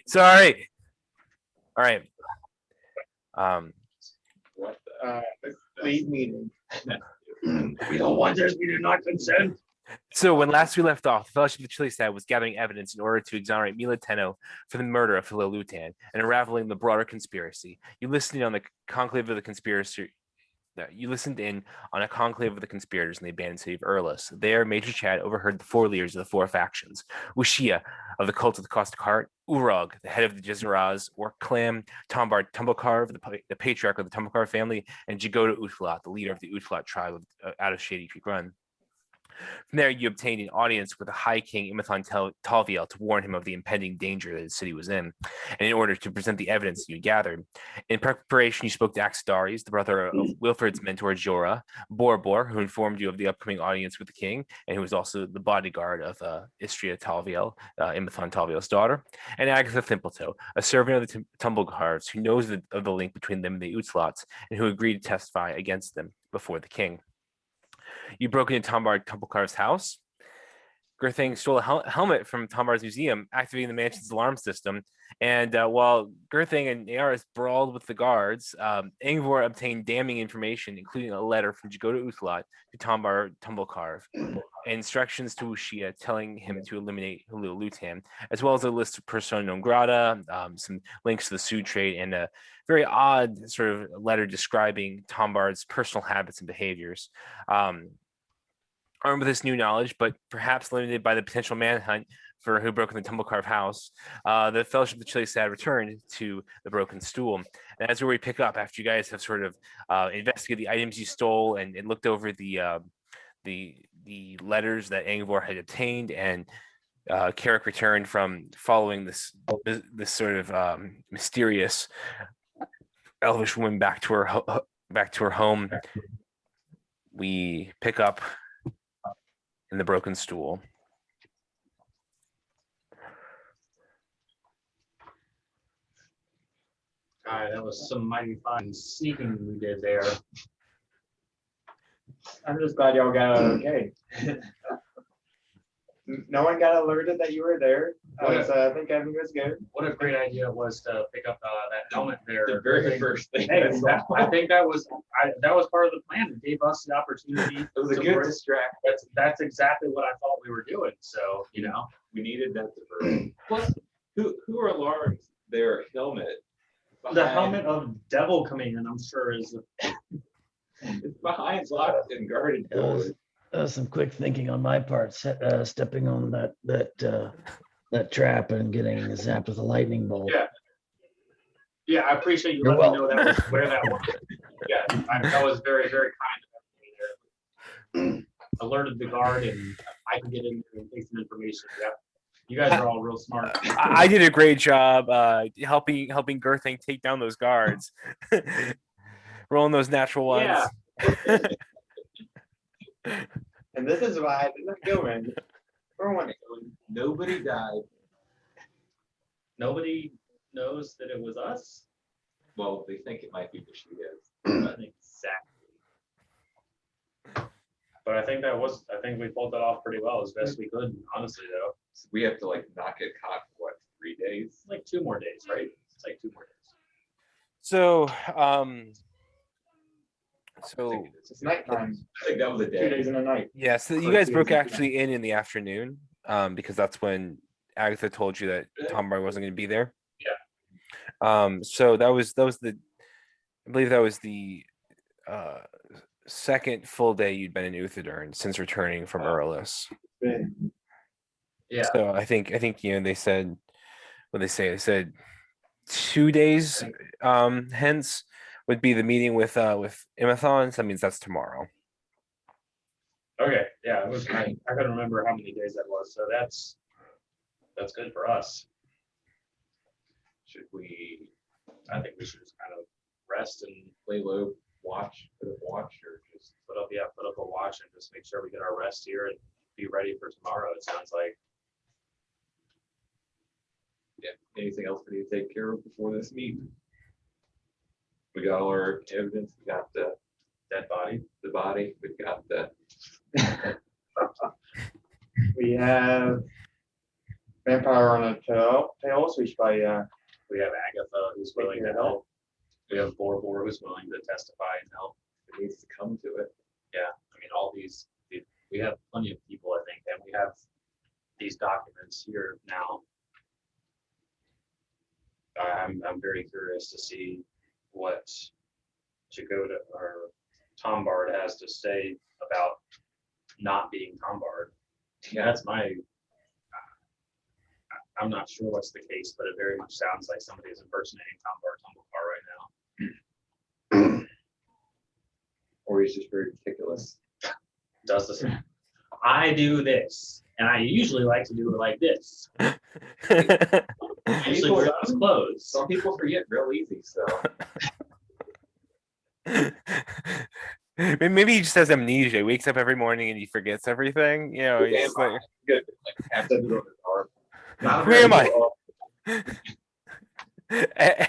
Sorry. All right. What? Lead meeting. We don't want this. We do not consent. So when last we left off, the Fellowship of the Chili Stab was gathering evidence in order to exonerate Mila Teno for the murder of Philo Lutan and unraveling the broader conspiracy. You listened in on the conclave of the conspiracy. You listened in on a conclave of the conspirators in the abandoned city of Erlis. There, Major Chad overheard the four leaders of the four factions: Ushia of the cult of the Caustic Heart, Urog, the head of the Jizzaraz, Orc clan, Tombard Tumblecarve, the patriarch of the Tumblecarve family, and Jagoda Utflat, the leader of the Utflat tribe out of Shady Creek Run. From there, you obtained an audience with the High King Imathon Talviel to warn him of the impending danger that the city was in, and in order to present the evidence you gathered. In preparation, you spoke to Axdaris, the brother of Wilfred's mentor Jorah, Borbor, who informed you of the upcoming audience with the king, and who was also the bodyguard of Istria Talviel, Imathon Talviel's daughter, and Agatha Thimpletoe, a servant of the Tumblecarves, who knows of the link between them and the Utslots, and who agreed to testify against them before the king. You broke into Tombard Tumblecarve's house. Gerthang stole a helmet from Tombard's museum, activating the mansion's alarm system. And while Gerthang and Nayaris brawled with the guards, Angvor obtained damning information, including a letter from Jagoda Uthlat to Tombard Tumblecarve, and instructions to Ushia telling him to eliminate Halil Lutan, as well as a list of persona non grata, some links to the Sioux trade, and a very odd sort of letter describing Tombard's personal habits and behaviors. Armed with this new knowledge, but perhaps limited by the potential manhunt for who broke in the Tumblecarve house, the Fellowship of the Chili Sad returned to the Broken Stool. And that's where we pick up after you guys have sort of investigated the items you stole and looked over the letters that Angvor had obtained, and Carrick returned from following this sort of mysterious elvish woman back to her home. We pick up in the Broken Stool. All right, that was some mighty fine sneaking we did there. I'm just glad y'all got out okay. No one got alerted that you were there. So I think everything was good. What a great idea it was to pick up that helmet there. The very first thing. Hey, I think that was part of the plan. It gave us the opportunity. It was a good distract. That's exactly what I thought we were doing. So we needed that diversion. Plus, who alarmed their helmet? The helmet of Devil Command, I'm sure, is. It's behind locked and guarded doors. Some quick thinking on my part, stepping on that trap and getting zapped with a lightning bolt. Yeah, I appreciate you letting me know that was where that was. Yeah, that was very, very kind of me there. Alerted the guard, and I can get in there and take some information. Yeah, you guys are all real smart. I did a great job helping Gerthang take down those guards, rolling those natural ones. Yeah. And this is why I didn't go in. Nobody died. Nobody knows that it was us. Well, they think it might be what she is. Exactly. But I think we pulled that off pretty well, as best we could. Honestly, though, We have to not get caught for what, 3 days? like 2 more days, right? It's like 2 more days. So, It's nighttime. I think that was a 2 day. days and a night. yeah, so you guys broke actually in the afternoon, because that's when Agatha told you that Tombard wasn't going to be there. Yeah. So that was the, I believe that was the second full day you'd been in Uthodurn since returning from Erlis. Yeah. So I think they said, what they say? They said 2 days hence would be the meeting with Imathon. So that means that's tomorrow. Okay. Yeah. It was. I couldn't remember how many days that was. So that's good for us. Should we I think we should just kind of rest and lay low, put a watch, or just put up a watch and just make sure we get our rest here and be ready for tomorrow. It sounds like. anything else we need to take care of before this meet? We got all our evidence. We got the Dead body. the body. We've got the We have Vampire on a tail, so we should probably, We have Agatha who's willing to help. We have Borbor who's willing to testify and help. It needs to come to it. Yeah, I mean, all these, we have plenty of people, I think, and we have these documents here now. I'm very curious to see what Jagoda or Tombard has to say about not being Tombard. Yeah, that's my. I'm not sure what's the case, but it very much sounds like somebody is impersonating Tombard Tumblecar right now. Or he's just very meticulous. Does this? I do this, and I usually like to do it like this. Usually wear those clothes. Some people forget real easy, so. Maybe he just has amnesia. He wakes up every morning and he forgets everything. You know, he's like, Good. Like have to go to the car. who am I?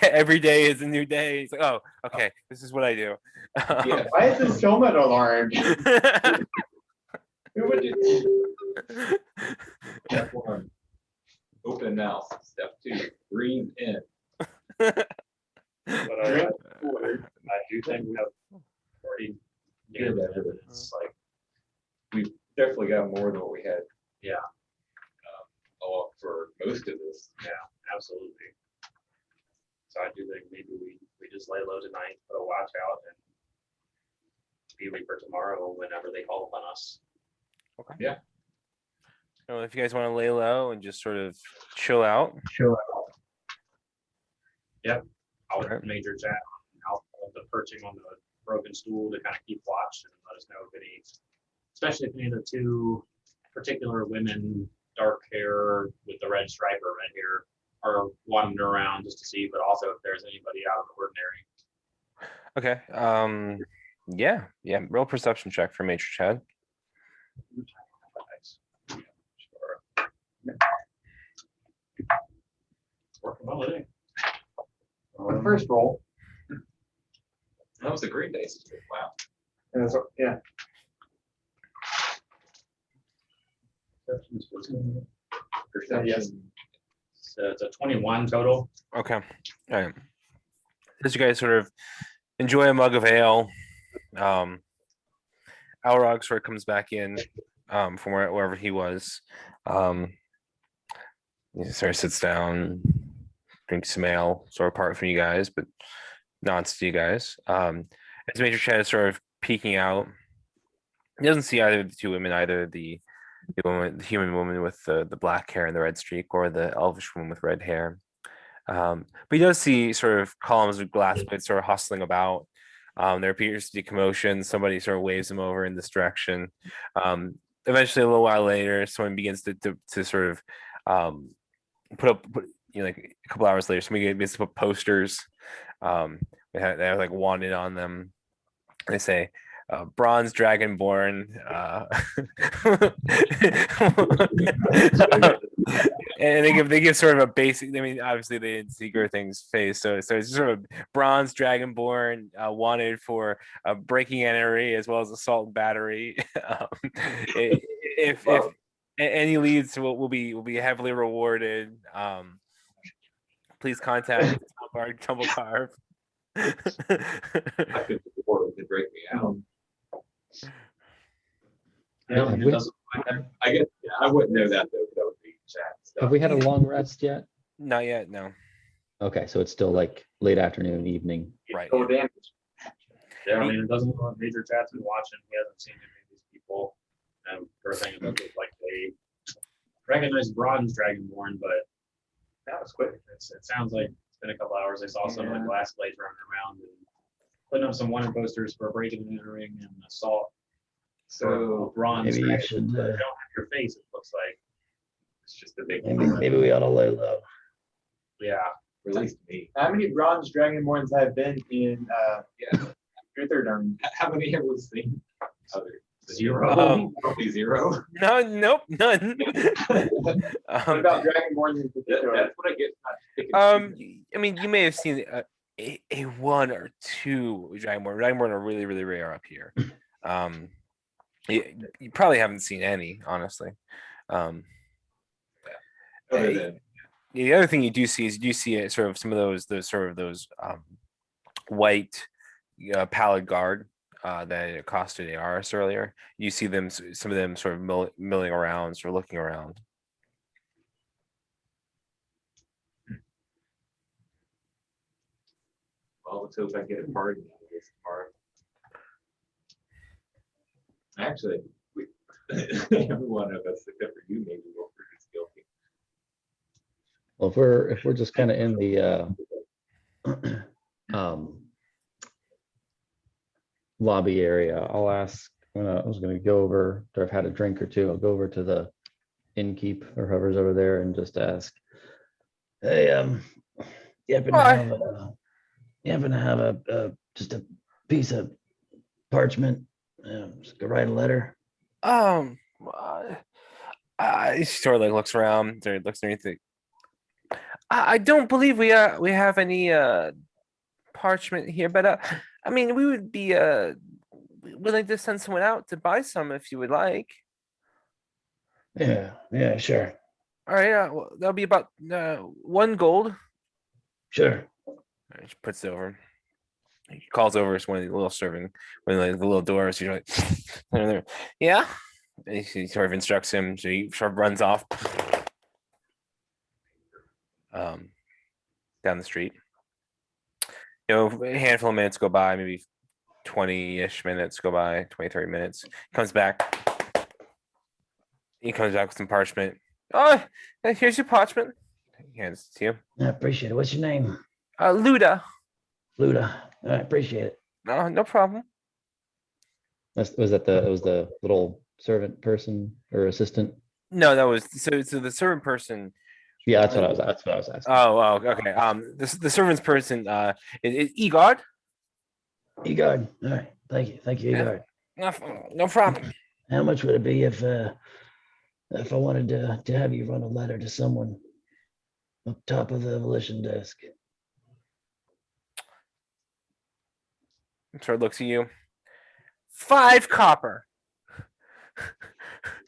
Every day is a new day. He's like, oh, okay, this is what I do. Yeah. why is this helmet alarm? Who would do? Step 1. Open mouth. Step 2. Breathe in. But I do think we have already given evidence. Like, We've definitely got more than what we had. Yeah. For most of this. yeah, absolutely. So I do think maybe we just lay low tonight, put a watch out, and be ready for tomorrow whenever they call upon us. Okay. Yeah. Well, if you guys want to lay low and just sort of chill out. Sure. I'll Okay. major chat on the perching on the broken stool to kind of keep watch and let us know if any, especially if any of the two particular women, dark hair with the red stripe or red hair, are wandering around just to see, but also if there's anybody out of the ordinary. Okay. Yeah. Roll perception check for Major Chad. Sure. Working well today. On the first roll. That was a great day. Wow. Yeah. Perception. Yes. So it's a 21 total. Okay. All right. As you guys sort of enjoy a mug of ale, Alrog sort of comes back in from wherever he was. He sort of sits down, drinks some ale, sort of apart from you guys, but nods to you guys. As Major Chad is sort of peeking out, he doesn't see either of the two women, either the human woman with the black hair and the red streak, or the elvish woman with red hair. But he does see sort of columns of glass plates sort of hustling about. There appears to be commotion. Somebody sort of waves him over in this direction. Eventually, a little while later, someone begins to sort of put like a couple hours later, somebody begins to put posters. They have like wanted on them. They say, bronze dragonborn, and they give sort of a basic. I mean, obviously they didn't see Gerthing's face, so it's sort of bronze dragonborn, wanted for breaking and entry as well as assault and battery. If any leads will be heavily rewarded. Please contact Tumble Carve. I could support it to break me out. Yeah, Have it we- doesn't- I guess I wouldn't know that though. That would be chat stuff. Have we had a long rest yet? Not yet, no. Okay, so it's still like late afternoon, evening. Right. Total damage. Yeah, I mean, it doesn't look like Major Chat's been watching. He hasn't seen any of these people. And first thing, it does look like they recognize bronze dragonborn, but that was quick. It sounds like it's been a couple hours. I saw some of the Yeah. glass blades running around and putting up some wanted posters for breaking and entering and assault. So bronze. Maybe you dragon. should, They don't have your face, it looks like. it's just a big maybe we ought to lay low. Yeah. release me. How many bronze dragonborns have been in Yeah. Uthodurn? How many have we seen? Other Zero. Probably zero. No, nope, none. What about dragonborns in particular? That's what I get. Not picking I mean, you may have seen a one or two Dragonborn. Dragonborn are really, really rare up here. You probably haven't seen any, honestly. Other Hey. than, The other thing you do see is you do see it sort of some of those white pallid guard that accosted Aris earlier. You see them, some of them sort of milling around or looking around. well, let's hope I get a party out of this tomorrow. Actually, every one of us, except for you, maybe will prove guilty. Well, if we're just kind of in the lobby area, I'll ask when I was going to go over after I've had a drink or two. I'll go over to the innkeep or whoever's over there and just ask, "Hey, you happen to Hi. have just a piece of parchment? Just go write a letter." She sort of like looks around, or looks underneath it. I don't believe we have any parchment here, but I mean, we would be willing to send someone out to buy some if you would like. Yeah, sure, All right, yeah, well, that'll be about 1 gold. sure. She puts it over. He calls over one of the little serving, one of the little doors. You're like, yeah. And he sort of instructs him, so he sort of runs off down the street. A handful of minutes go by, maybe 20-ish minutes go by, 20, 30 minutes. Comes back. He comes back with some parchment. Oh, here's your parchment. He hands it to you. I appreciate it. What's your name? Luda. Luda. I appreciate it. No problem. Was that it was the little servant person or assistant? No, that was so the servant person. Yeah, that's what I was asking. Oh, okay. The servant's person is Egard. Egard. All right. Thank you, Yeah. Egard. No problem. How much would it be if I wanted to have you run a letter to someone up top of the volition desk? Sort of looks at you. 5 copper.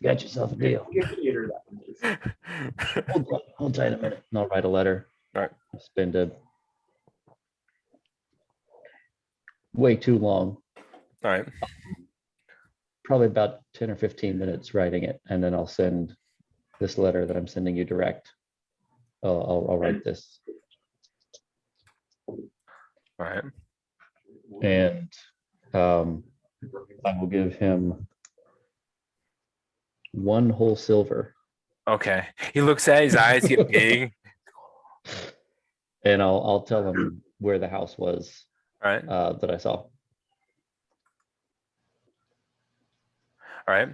Got yourself a deal. Give Peter that one, please. Hold tight a minute, and I'll write a letter. All right. Spend way too long. All right. Probably about 10 or 15 minutes writing it, and then I'll send this letter that I'm sending you direct. I'll write this, All right. and I will give him 1 whole silver, Okay. He looks at it, his eyes get big. and I'll tell him where the house was All right. that I saw. All right.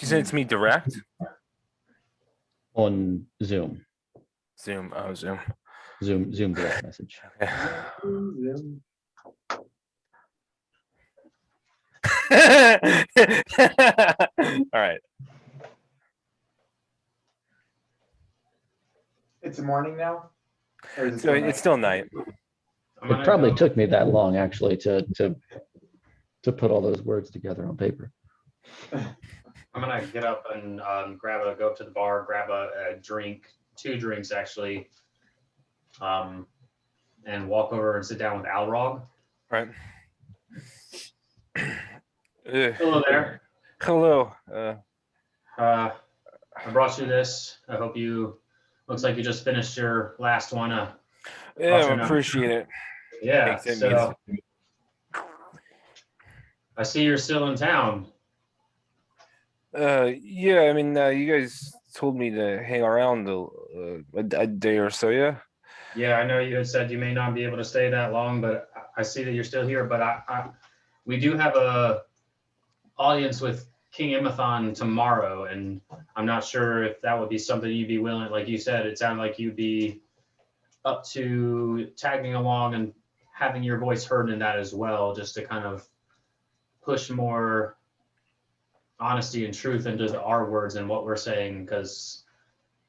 You sent it to me direct? On Zoom Zoom. Oh, Zoom. Zoom direct message. All right. It's morning now? Or is it So still it's night? still night. I'm It gonna probably go- took me that long actually to put all those words together on paper. I'm gonna get up and go up to the bar, grab a drink, 2 drinks actually, and walk over and sit down with Alrog. Right. Hello there. Hello. I brought you this. I hope looks like you just finished your last one. Yeah, I Awesome. appreciate it. Yeah. Thanks, it So I see you're still in town. Yeah, I mean, you guys told me to hang around a day or so, yeah? Yeah, I know you had said you may not be able to stay that long, but I see that you're still here. But we do have a audience with King Imathon tomorrow, and I'm not sure if that would be something you'd be willing. Like you said, it sounded like you'd be up to tagging along and having your voice heard in that as well, just to kind of push more honesty and truth into our words and what we're saying, because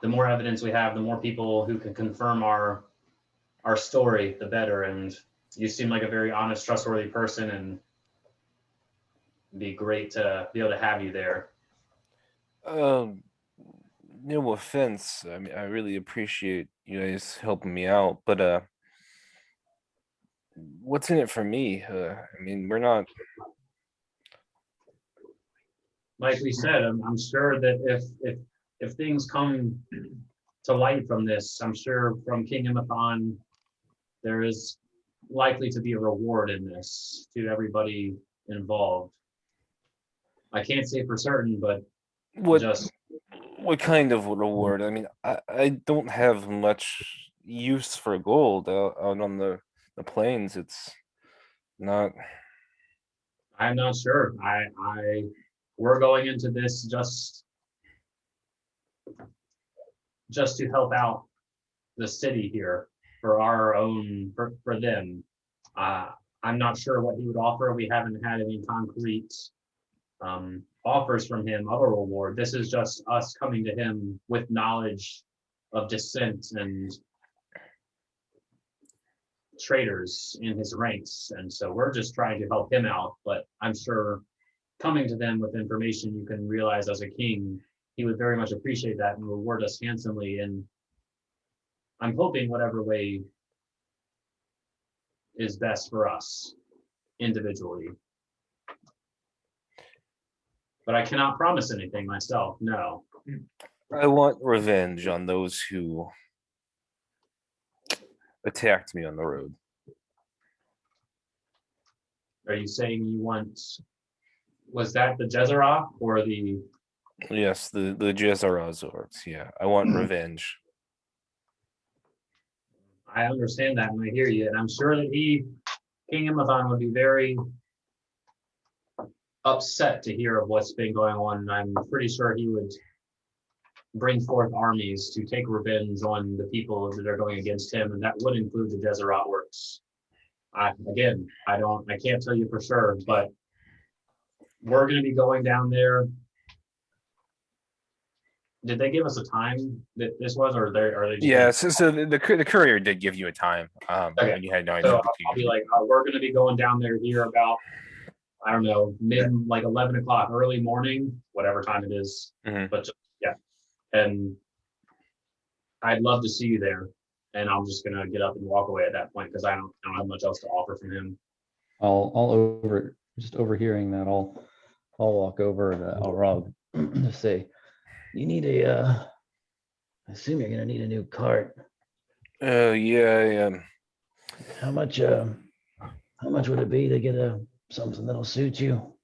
the more evidence we have, the more people who can confirm our story, the better. And you seem like a very honest, trustworthy person, and it'd be great to be able to have you there. No offense. I mean, I really appreciate you guys helping me out, but what's in it for me? I mean, we're not. Like we said, I'm sure that if things come to light from this, I'm sure from King Imathon, there is likely to be a reward in this to everybody involved. I can't say for certain, but What just what kind of reward? I mean, I don't have much use for gold out on the plains. It's not. I'm not sure. We're going into this just to help out the city here for our own for them. I'm not sure what he would offer. We haven't had any concrete offers from him of a reward. This is just us coming to him with knowledge of dissent and traitors in his ranks, and so we're just trying to help him out. But I'm sure coming to them with information you can realize as a king, he would very much appreciate that and reward us handsomely. And I'm hoping whatever way is best for us individually. But I cannot promise anything myself, no. I want revenge on those who attacked me on the road. Are you saying you want, was that the Jezerah or the? Yes, the Jezzarazords. Yeah, I want revenge. I understand that and I hear you, and I'm sure that King Imathon would be very upset to hear of what's been going on, and I'm pretty sure he would bring forth armies to take revenge on the people that are going against him, and that would include the Jezerah works. I can't tell you for sure, but we're going to be going down there. Did they give us a time that this was, or are they? Yeah, so the courier did give you a time. Okay. And you had no idea. So I'll be like, we're going to be going down there here about, I don't know, like 11 o'clock, early morning, whatever time it is. Mhm. But yeah, and I'd love to see you there. And I'm just gonna get up and walk away at that point because I don't have much else to offer from him. Overhearing that, I'll walk over to Alrog to say, you need I assume you're gonna need a new cart. Yeah. How much would it be to get something that'll suit you?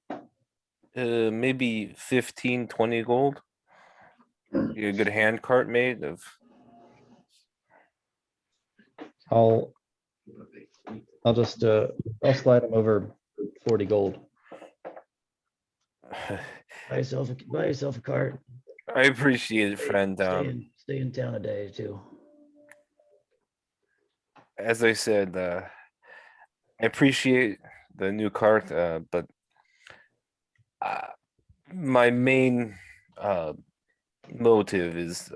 Maybe 15, 20 gold. You get a good hand cart made of. I'll just I'll slide him over 40 gold. Buy yourself a cart. I appreciate it, friend. Stay in town a day or two. As I said, I appreciate the new cart, but my main motive is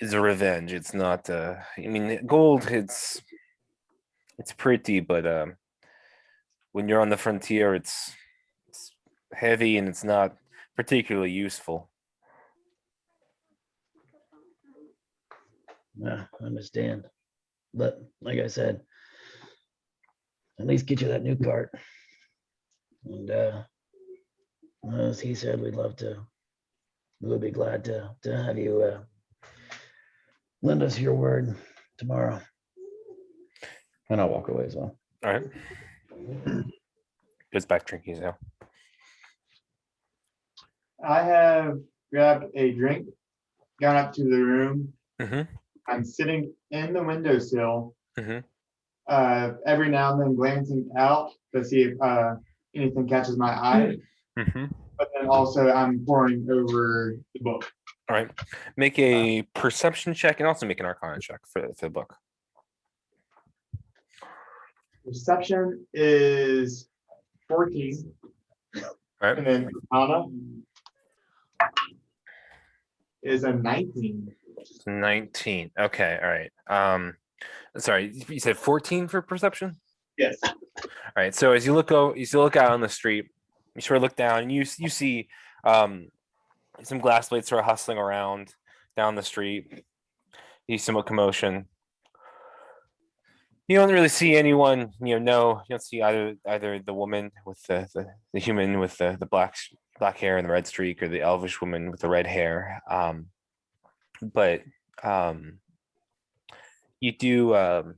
a revenge. It's not. I mean, gold. It's pretty, but when you're on the frontier, it's heavy and it's not particularly useful. Yeah, I understand. But like I said, at least get you that new cart. And as he said, we would be glad to have you lend us your word tomorrow. And I'll walk away as well. All right. Goes back drinking now. I have grabbed a drink, gone up to the room. Mm-hmm. I'm sitting in the windowsill. Mm-hmm. Every now and then glancing out to see if anything catches my eye. Mm-hmm. But then also I'm poring over the book. All right. Make a perception check and also make an arcana check for the book. Perception is 14. All right. And then Arcana is a 19. 19. Okay, all right. Sorry, you said 14 for perception? Yes. All right. So as you look out on the street, you sort of look down and you see some glass blades sort of hustling around down the street. You see some commotion. You don't really see anyone, no, you don't see either the woman with the human with the black hair and the red streak, or the elvish woman with the red hair. But you do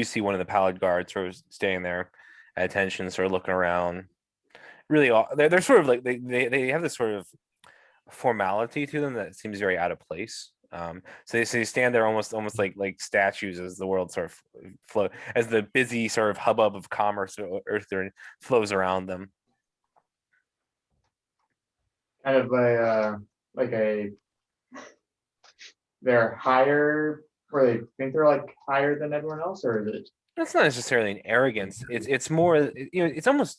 see one of the pallid guards sort of staying there at attention, sort of looking around. Really, they're sort of like they have this sort of formality to them that seems very out of place. So they stand there almost like statues as the world sort of as the busy sort of hubbub of commerce of Earth flows around them. Kind of they're higher, or they think they're like higher than everyone else, or is it? That's not necessarily an arrogance. It's more, it's almost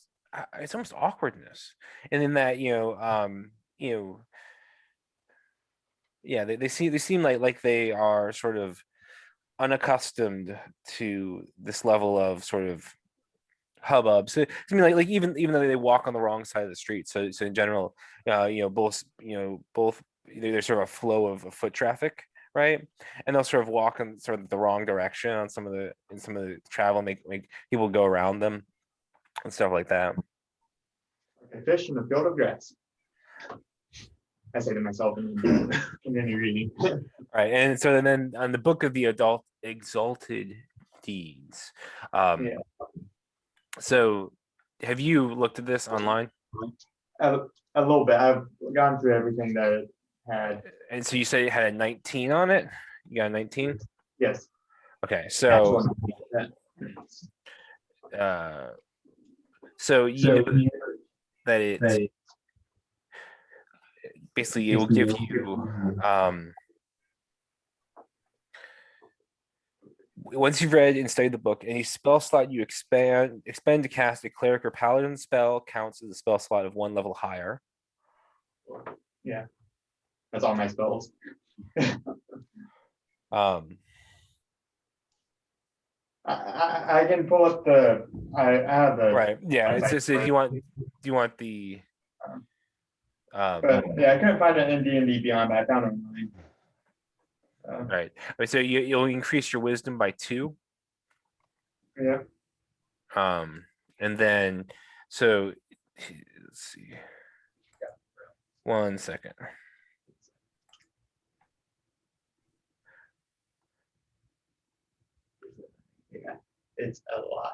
awkwardness, and in that yeah, they seem like they are sort of unaccustomed to this level of sort of hubbub. So I mean, like even though they walk on the wrong side of the street, so in general, both there's sort of a flow of foot traffic, right? And they'll sort of walk in sort of the wrong direction on some of the travel, make people go around them and stuff like that. A fish in a field of grass. I say to myself in any reading. Right, and so then on the book of the exalted deeds. Yeah. So have you looked at this online? A little bit. I've gone through everything that it had. And so you say it had a 19 on it? You got a 19? Yes. Okay, so you know that it basically it will give you once you've read and studied the book, any spell slot you expend to cast a cleric or paladin spell counts as a spell slot of one level higher. Yeah, that's all my spells. I can pull up the. I have the. Right. Yeah. It's just do you want the. But yeah, I couldn't find it in D&D Beyond, but I found it online. Right. So you'll increase your wisdom by 2. Yeah. And then so let's see. 1 second. Yeah, it's a lot.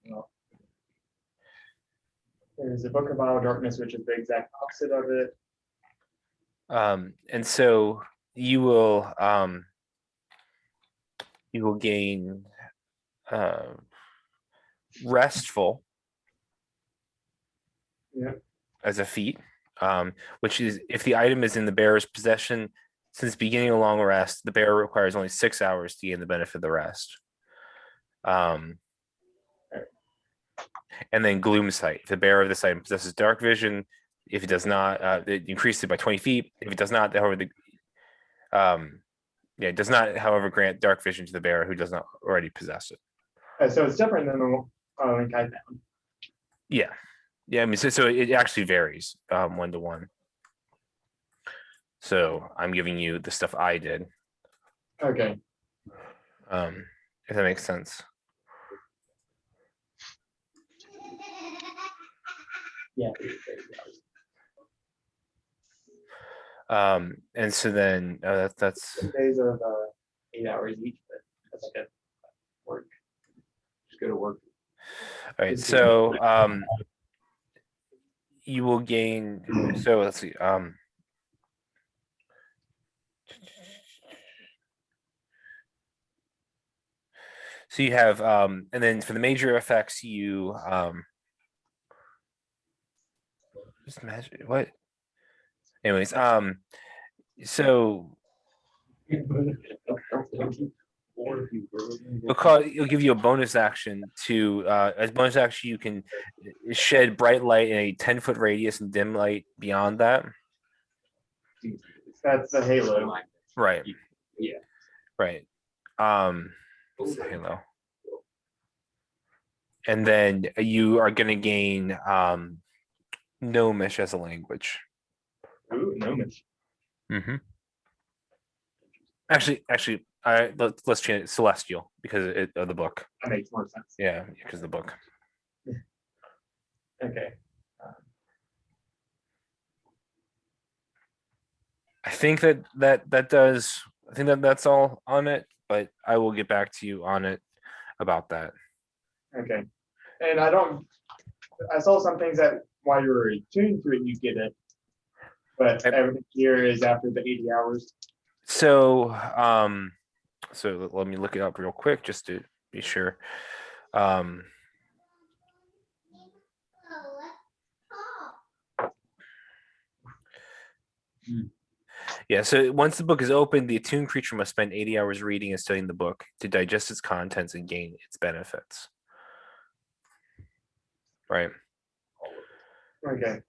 Well, there's a book of Vile Darkness, which is the exact opposite of it. And so you will gain restful. Yeah. As a feat, which is if the item is in the bearer's possession since beginning a long rest, the bearer requires only 6 hours to gain the benefit of the rest. And then gloom sight. If the bearer of this item possesses dark vision, if it does not, it increases it by 20 feet. If it does not, however, it does not, however, grant dark vision to the bearer who does not already possess it. So it's different than the link I found. Yeah. Yeah, I mean, so it actually varies 1 to 1. So I'm giving you the stuff I did. Okay. If that makes sense. Yeah. And so then that's days of 8 hours each, but that's good. Work. Just go to work. all right. So you will gain. So let's see. So you have and then for the major effects, you just imagine what. Anyways, so It'll give you a bonus action to as bonus action you can shed bright light in a 10-foot radius and dim light beyond that. That's the halo. Right. Yeah. Right. It's the halo. And then you are going to gain Gnomish as a language. Ooh, Gnomish. Mm-hmm. Actually, let's change it Celestial because of the book. That makes more sense. Yeah, because of the book. Okay. I think that does. I think that's all on it, but I will get back to you on it about that. Okay. And I saw some things that while you were tuned to it, you get it. But everything here is after the 80 hours. So, so let me look it up real quick just to be sure. Yeah, so once the book is opened, the attuned creature must spend 80 hours reading and studying the book to digest its contents and gain its benefits. Right. Okay.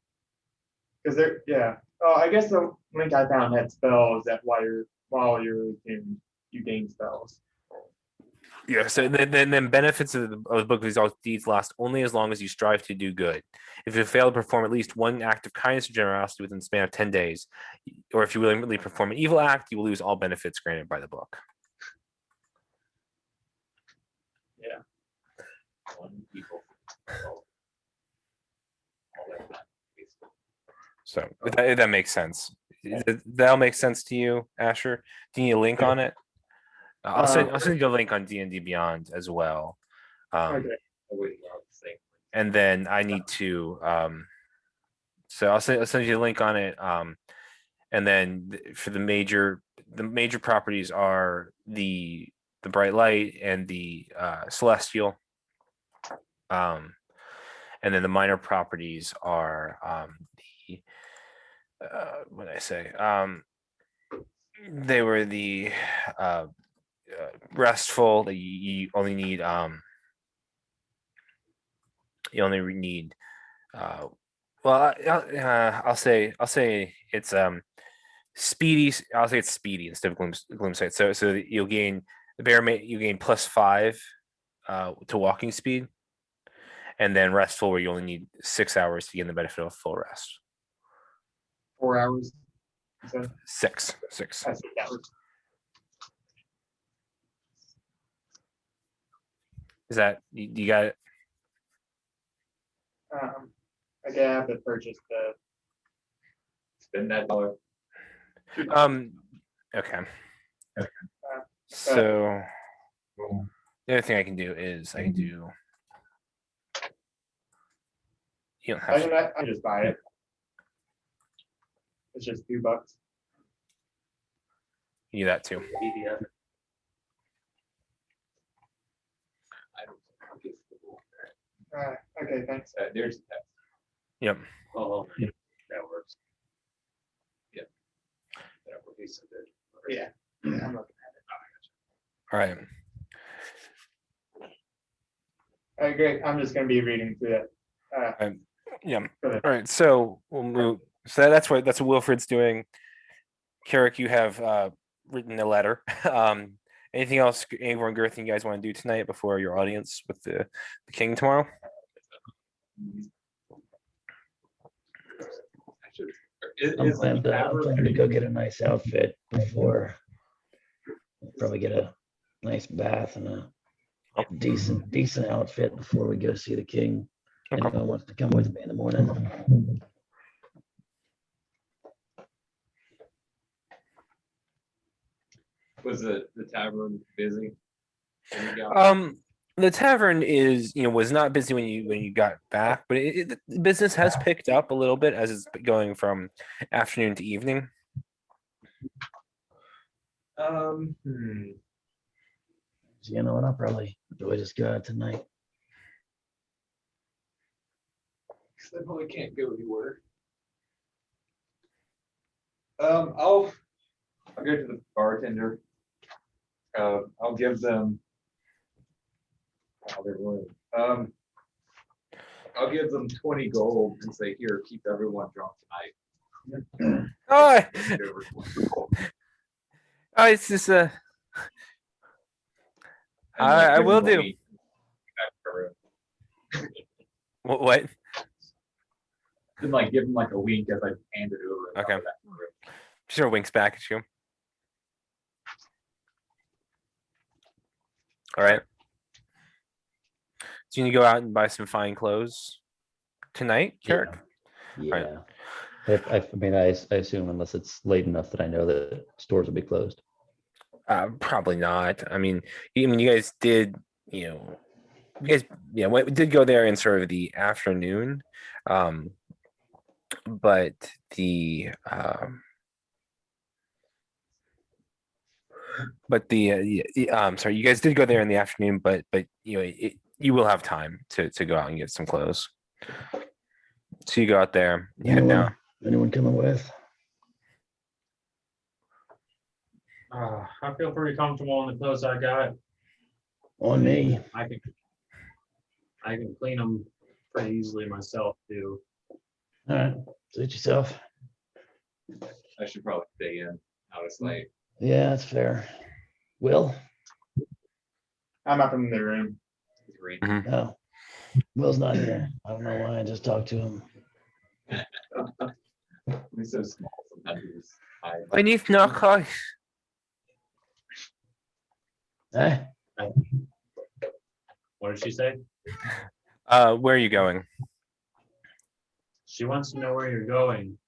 Because yeah. Oh, I guess the link I found had spells that while you're tuned, you gain spells. Yeah, so then benefits of the book of these deeds last only as long as you strive to do good. If you fail to perform at least one act of kindness or generosity within the span of 10 days, or if you willingly perform an evil act, you will lose all benefits granted by the book. Yeah. So if that makes sense. That'll make sense to you, Asher. Do you need a link on it? I'll send you a link on D&D Beyond as well. Okay. And then I need to so I'll send you a link on it. And then for the major properties are the bright light and the celestial. And then the minor properties are the what did I say? They were the restful that you only need you only need well I'll say it's speedy. I'll say it's speedy instead of gloom sight. So you'll gain you gain +5 to walking speed, and then restful where you only need 6 hours to gain the benefit of full rest. 4 hours. So Six. I see that was Is that you got it? okay, I have to purchase the Spend that dollar. Okay. So the other thing I can do is I can do. You don't have to. I just buy it. It's just $2. You do that too. PDF. Okay, thanks. There's that. Yep. Oh, yeah, that works. That would be so good. Yeah. I'm looking at All right. it. All right, great. I'm just gonna be reading through that. Yeah. Go ahead. All right. So we'll move. So that's what Wilfred's doing. Carrick, you have written a letter. Anything else, Angor and Girth, you guys want to do tonight before your audience with the king tomorrow? I'm planning to go get a nice outfit before. Probably get a nice bath and a decent outfit before we go see the king. Okay. Anyone wants to come with me in the morning? Was the tavern busy? The tavern was not busy when you got back, but the business has picked up a little bit as it's going from afternoon to evening. You know what? I'll probably just go out tonight. I probably can't go anywhere. I'll go to the bartender. I'll give them. Oh, they're loyal. I'll give them 20 gold and say, here, keep everyone drunk tonight. Oh, Give her 20 gold. oh, it's just And, I give will them a do. week. Back to her. What? Then like give them like a wink as I hand it over. and Okay. go back to her. She sort of winks back at you. All right. So you need to go out and buy some fine clothes tonight, Kirk? Yeah. I mean, I assume unless it's late enough that I know that stores will be closed. Probably not. I mean, you guys did, you guys, we did go there in sort of the afternoon, but sorry, you guys did go there in the afternoon, but you will have time to go out and get some clothes. So you go out there, you head down. Anyone coming with? I feel pretty comfortable in the clothes I got. On me. I can clean them pretty easily myself too. All right. Suit yourself. I should probably stay in. Now it's late. Yeah, that's fair. Will? I'm up in the room. Three. No. Will's not here. I don't know why. I just talked to him. He's so small sometimes. I need narcotics. Eh? What did she say? Where are you going? She wants to know where you're going.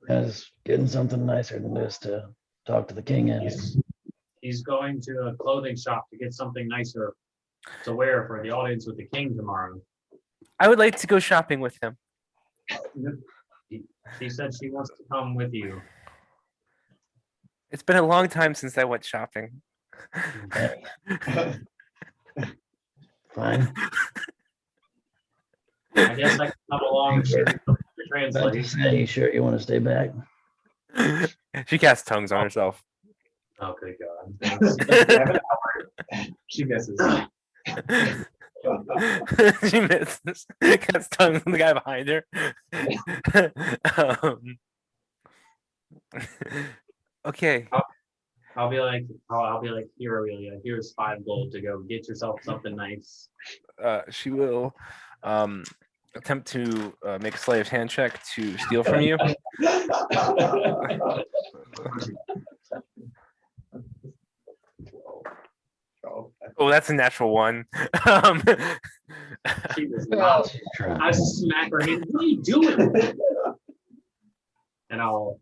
I was getting something nicer than this to talk to the king in. He's going to a clothing shop to get something nicer to wear for the audience with the king tomorrow. I would like to go shopping with him. She said she wants to come with you. It's been a long time since I went shopping. Hey. Fine. I guess I can come along and she can translate. Hey, you sure you want to stay back? She casts tongues on herself. Oh, good God. She misses. She misses. Casts tongues on the guy behind her. Okay. I'll be like, here, Aurelia, here's 5 gold to go get yourself something nice. She will attempt to make a sleight of hand check to steal from you. Oh, that's a natural one. She was not. I smack her hand. What are you doing? And I'll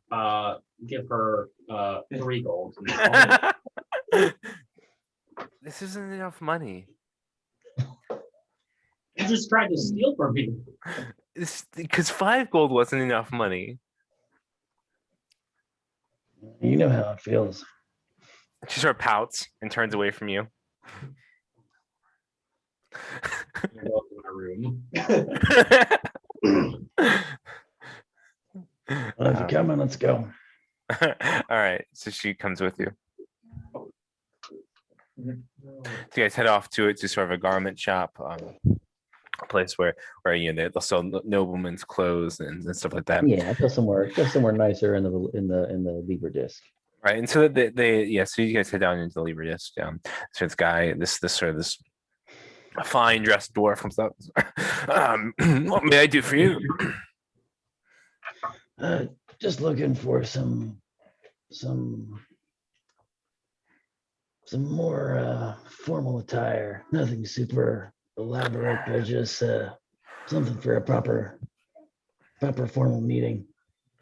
give her 3 gold. Now. This isn't enough money. You just tried to steal from me. It's because 5 gold wasn't enough money. You know how it feels. She sort of pouts and turns away from you. I'm gonna go up to my room. Well, if you're coming, let's go. All right, so she comes with you. So you guys head off to sort of a garment shop, a place where they'll sell noblemen's clothes and stuff like that. Yeah, go somewhere nicer in the Libra disc. Right, and so so you guys head down into the Libra disc. So this fine dressed dwarf comes up. What may I do for you? Just looking for some more formal attire. Nothing super elaborate, but just something for a proper formal meeting.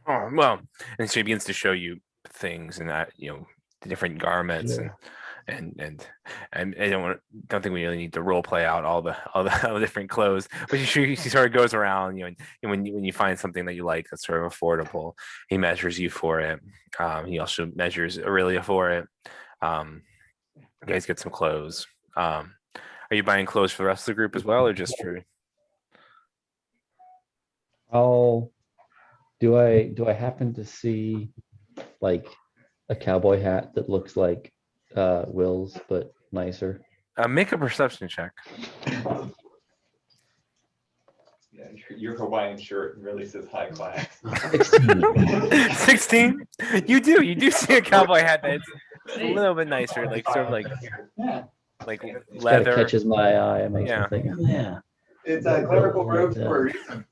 Oh, well, and so he begins to show you things and that the different garments Sure. and I don't think we really need to role play out all the different clothes, but she sort of goes around, and when you find something that you like that's sort of affordable, he measures you for it. He also measures Aurelia for it. You guys get some clothes. Are you buying clothes for the rest of the group as well, or just for? Do I happen to see like a cowboy hat that looks like Will's, but nicer. Make a perception check. Yeah, your Hawaiian shirt really says high class. 16. You do see a cowboy hat that's a little bit nicer, like sort of like Yeah, Kind of leather. catches my eye. It makes Yeah. me think, yeah. it's a clerical robe for a reason.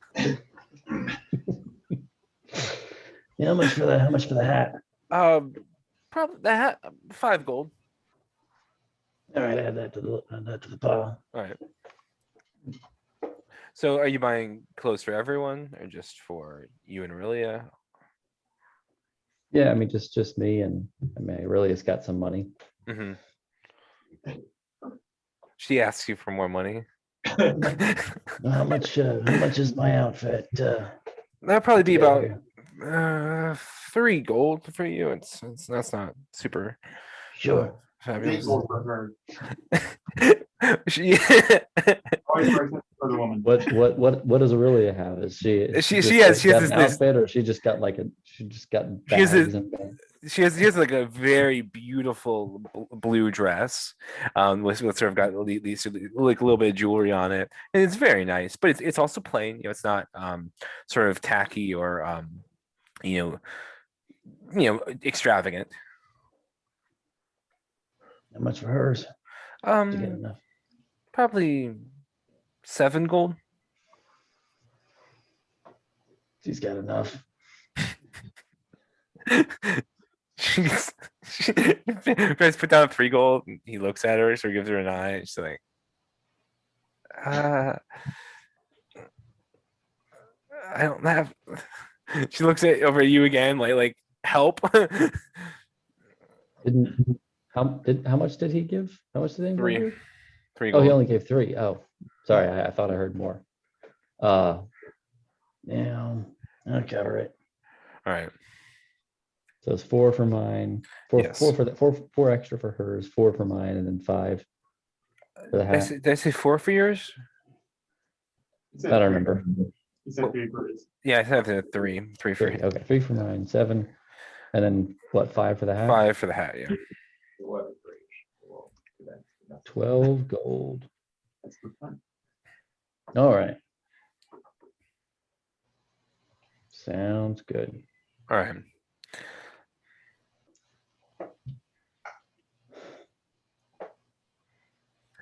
Yeah, how much for the hat? Probably the hat 5 gold. All right, add that to the pile. All right. So are you buying clothes for everyone or just for you and Aurelia? Yeah, I mean just me, and I mean Aurelia's got some money. Mm-hmm. She asks you for more money. How much is my outfit? That'd probably be about together? 3 gold for you. It's that's not super Sure. fabulous. Equal for her. She, Always for the woman. What does Aurelia have? Is she She just has got this- an outfit, or she just got She has bags a- and she has like a very beautiful blue dress, with sort of got these like a little bit of jewelry on it, and it's very nice. But it's also plain. You know, it's not sort of tacky or you know extravagant. how much for hers? To get Um, enough. probably 7 gold. She's got enough. She tries to put down 3 gold. And he looks at her, so he gives her an eye. And she's like, I don't have. She looks over at you again, like help. How much did he give? How much did he 3. give? 3 Oh, he gold. only gave 3. Oh, sorry, I thought I heard more. Yeah, I'll cover it. All right. So it's 4 for mine, Yes. 4 extra for hers, 4 for mine, and then 5 for the hat. Did I say 4 for yours? I don't remember. He said 3 for his. Yeah, I said 3. 3 for 3. Okay, 3 for mine, 7, and then what? 5 for the hat. 5 for the hat. Yeah. 12 gold. That's the fun. All right. Sounds good. All right.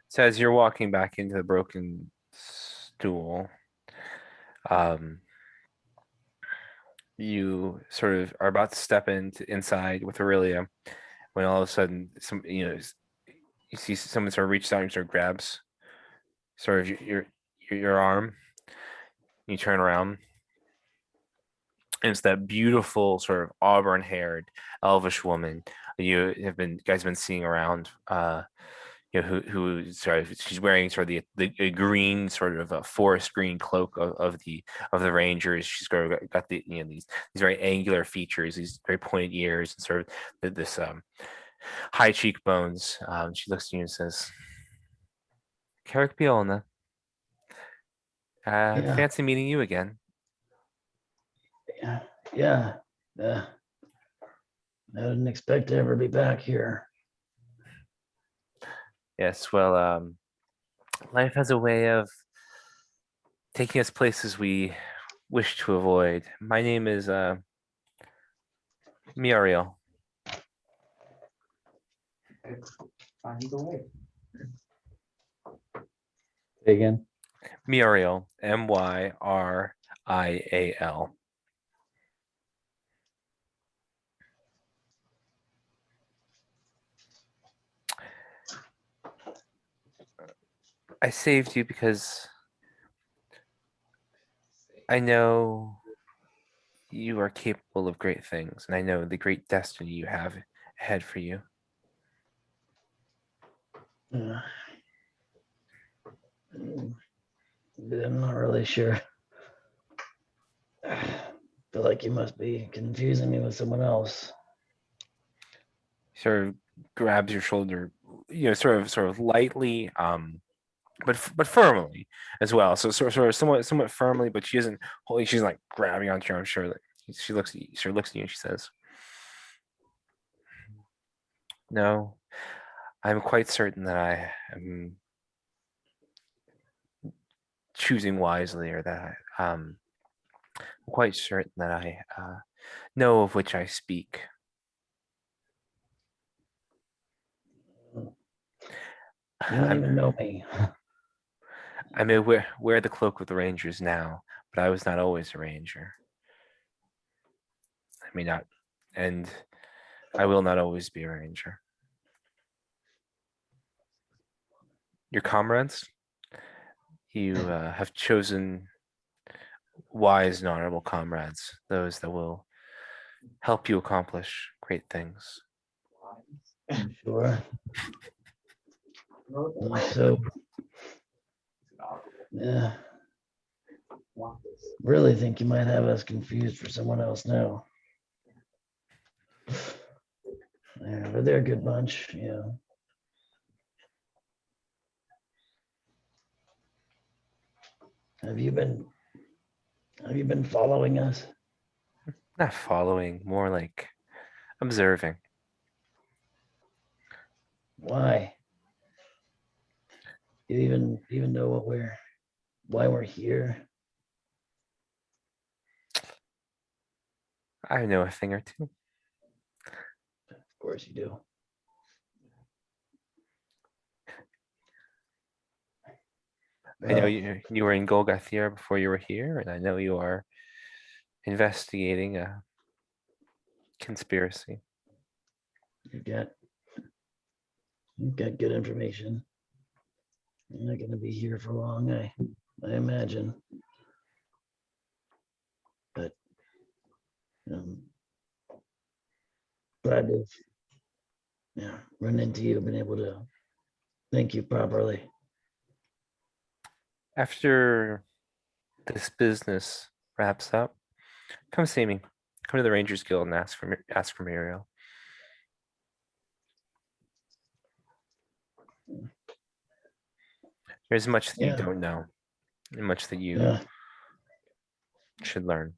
So as you're walking back into the broken stool, you sort of are about to step inside with Aurelia, when all of a sudden you see someone sort of reaches out and sort of grabs sort of your arm. You turn around, and it's that beautiful sort of auburn-haired elvish woman you guys have been seeing around. Who sorry, she's wearing sort of the green sort of a forest green cloak of the rangers. She's got the these very angular features, these very pointed ears, and sort of this high cheekbones. She looks at you and says, "Carrick Biolna, Yeah. fancy meeting you again." Yeah. I didn't expect to ever be back here. Yes, well, life has a way of taking us places we wish to avoid. My name is Muriel. Find the way. Say again. Muriel, Myrial. I saved you because I know you are capable of great things, and I know the great destiny you have ahead for you. I'm not really sure. Feel like you must be confusing me with someone else. Sort of grabs your shoulder, sort of lightly, but firmly as well. So sort of somewhat firmly, but she isn't holding. She's like grabbing onto your arm. Sure, she looks at you and she says, "No, I'm quite certain that I am choosing wisely, or that I'm quite certain that I know of which I speak. You don't I'm, even know me. I may wear the cloak of the Rangers now, but I was not always a Ranger. I may not, and I will not always be a Ranger. Your comrades, you have chosen wise and honorable comrades, those that will help you accomplish great things. Sure. So, yeah, really think you might have us confused for someone else now. Yeah, but they're a good bunch, yeah. Have you been following us? Not following, more like observing. Why? You even know why we're here? I know a thing or two. Of course you do. I know Well, you were in Golgathir before you were here, and I know you are investigating a conspiracy. you've got good information. You're not gonna be here for long, I imagine. But glad to run into you, been able to thank you properly. After this business wraps up, come see me. Come to the Rangers Guild and ask for Muriel. There's much that you Yeah. don't know, and much that you Yeah, should learn.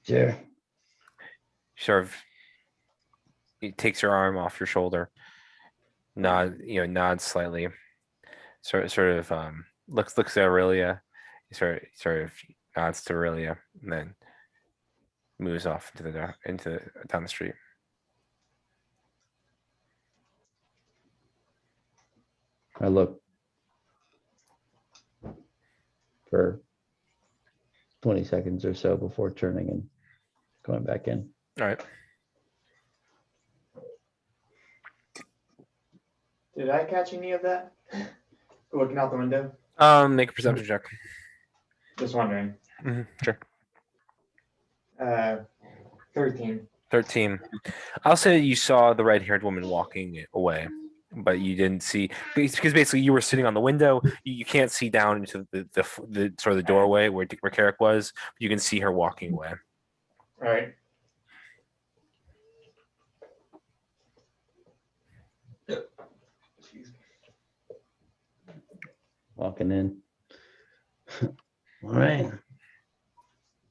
sure. Sort of, he takes your arm off your shoulder, nods slightly, sort of looks at Aurelia, he sort of nods to Aurelia, and then moves off into down the street. I look for 20 seconds or so before turning and going back in. All right. Did I catch any of that? Looking out the window? Make a perception check. Just wondering. Sure. 13. 13. I'll say you saw the red-haired woman walking away, but you didn't see, because basically you were sitting on the window. You can't see down into the sort of the doorway where Carrick was. But you can see her walking away. All right. Walking in. All right.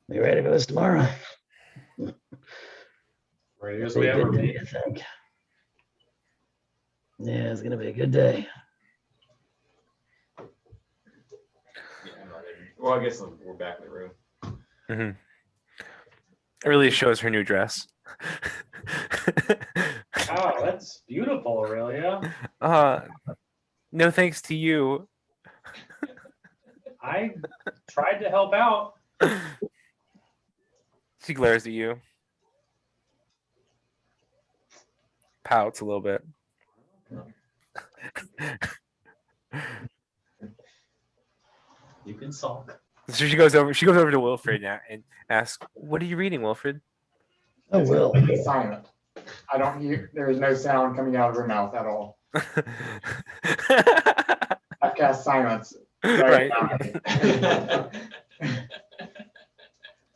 Be ready for this tomorrow. Ready as Be we a ever good day, be. I think. Yeah, it's gonna be a good day. Yeah, I'm not ready. Well, I guess we're back in the room. It really shows her new dress. Oh, that's beautiful, Aurelia. No thanks to you. I tried to help out. She glares at you. Pouts a little bit. You can sulk. So she goes over to Wilfred now and asks, "What are you reading, Wilfred?" Oh, It's Will. completely silent. I don't hear, there is no sound coming out of her mouth at all. I've cast silence. Right. Now.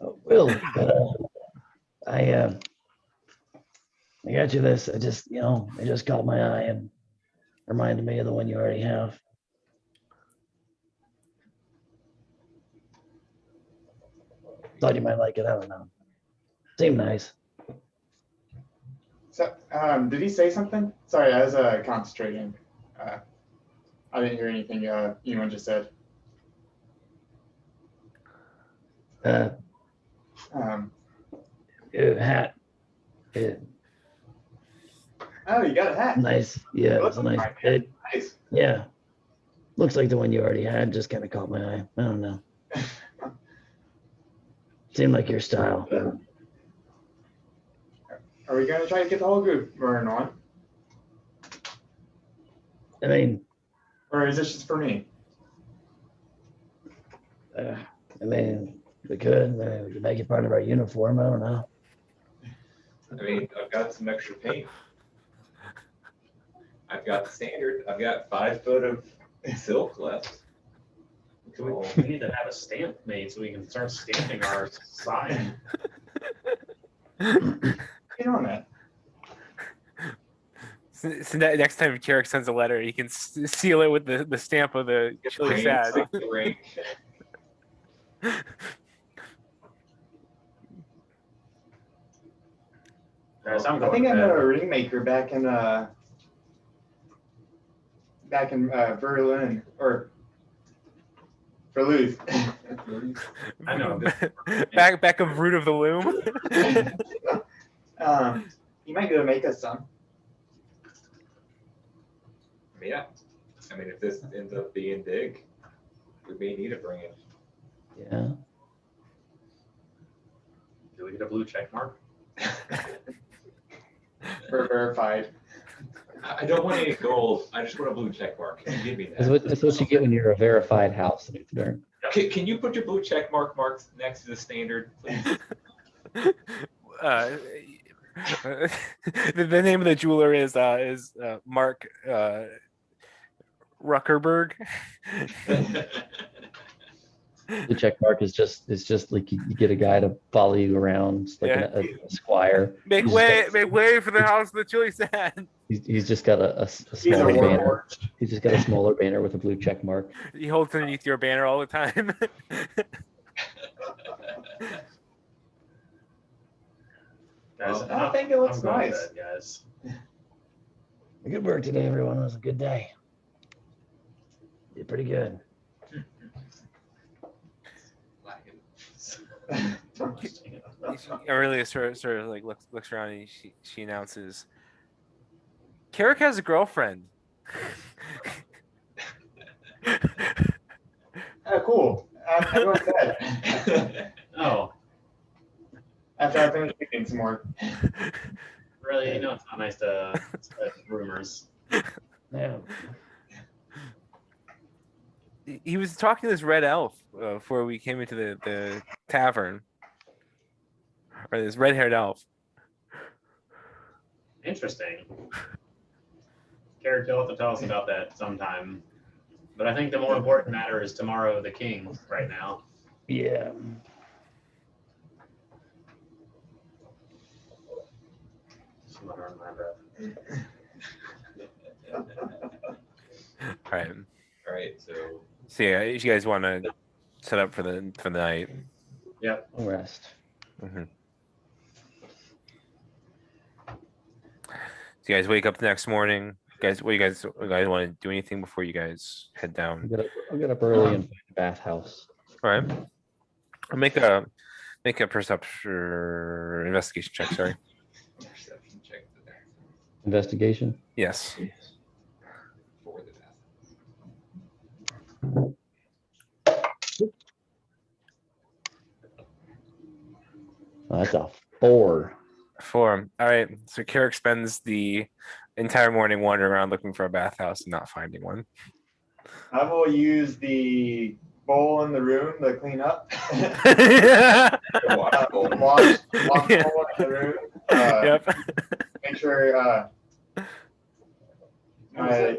Oh, Will. I got you this. It just caught my eye and reminded me of the one you already have. Thought you might like it. I don't know. Seemed nice. So, did he say something? Sorry, I was concentrating. I didn't hear anything anyone just said. Um, Hat. Yeah, oh, you got a hat. nice. Yeah, it's a nice. Nice. Yeah. Looks like the one you already had. Just kind of caught my eye. I don't know. Seemed like your style. Are we gonna try to get the whole group wearing on, I mean, or is this just for me? we could. We could make it part of our uniform. I don't know. I mean, I've got some extra paint. I've got standard. I've got 5 foot of silk left. We need to have a stamp made so we can start stamping our sign. Get on that. So next time Carrick sends a letter, he can seal it with the stamp of the chili Paint, sad. stick the ring. Guys, I'm I going think to I know bed. a ring maker back in Berlin or Verluth. I know. back of root of the loom. You might go make us some. Yeah. I mean, if this ends up being big, we may need to bring it. Yeah. Do we get a blue check mark? We're verified. I don't want any gold. I just want a blue check mark. Give me that. That's what you get when you're a verified house in Uthodurn. Can you put your blue check mark marks next to the standard, please? The name of the jeweler is Mark Ruckerberg. The check mark is just like you get a guy to follow you around, like a squire. Make way for the house of the chili sad. He's just got a He's a smaller banner. warlord. He's just got a smaller banner with a blue check mark. He holds underneath your banner all the time. Guys, I think it looks I'm going to nice. bed, guys. Good work today, everyone. It was a good day. Did pretty good. Aurelia sort of like looks around and she announces, Carrick has a girlfriend. Oh, cool. I'm going to bed. Oh, After I finish reading some more. really? It's not nice to spread rumors. Yeah. He was talking to this red elf before we came into the tavern. Or this red-haired elf. Interesting. Carrick, you'll have to tell us about that sometime. But I think the more important matter is tomorrow the king right now. Yeah. Some under my breath. All right. All right, so So yeah, if you guys want to set up for the night. Yep. Rest. Mm-hmm. So you guys wake up the next morning. Guys, you guys want to do anything before you guys head down? I'll get up early and find a bathhouse. All right. I'll make a perception or investigation check. Sorry. perception check there Investigation. Yes. for the That's a 4. 4. All right. So Carrick spends the entire morning wandering around looking for a bathhouse and not finding one. I will use the bowl in the room to clean up. Wash the bowl in the room. Yep. Make sure my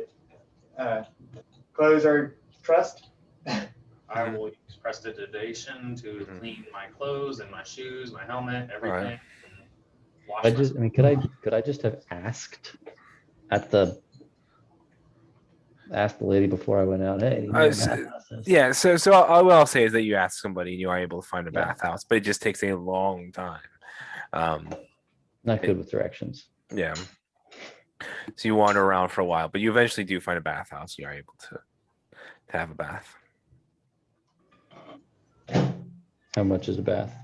clothes are pressed. I will use prestidigitation to clean my clothes and my shoes, my helmet, everything. Alright. Wash my- Could I just have asked the lady before I went out, hey, do you know where s- bathhouse is? Yeah. So all I'll say is that you ask somebody and you are able to find a Yeah. bathhouse, but it just takes a long time. Not good with directions. Yeah. So you wander around for a while, but you eventually do find a bathhouse. You are able to have a bath. How much is a bath?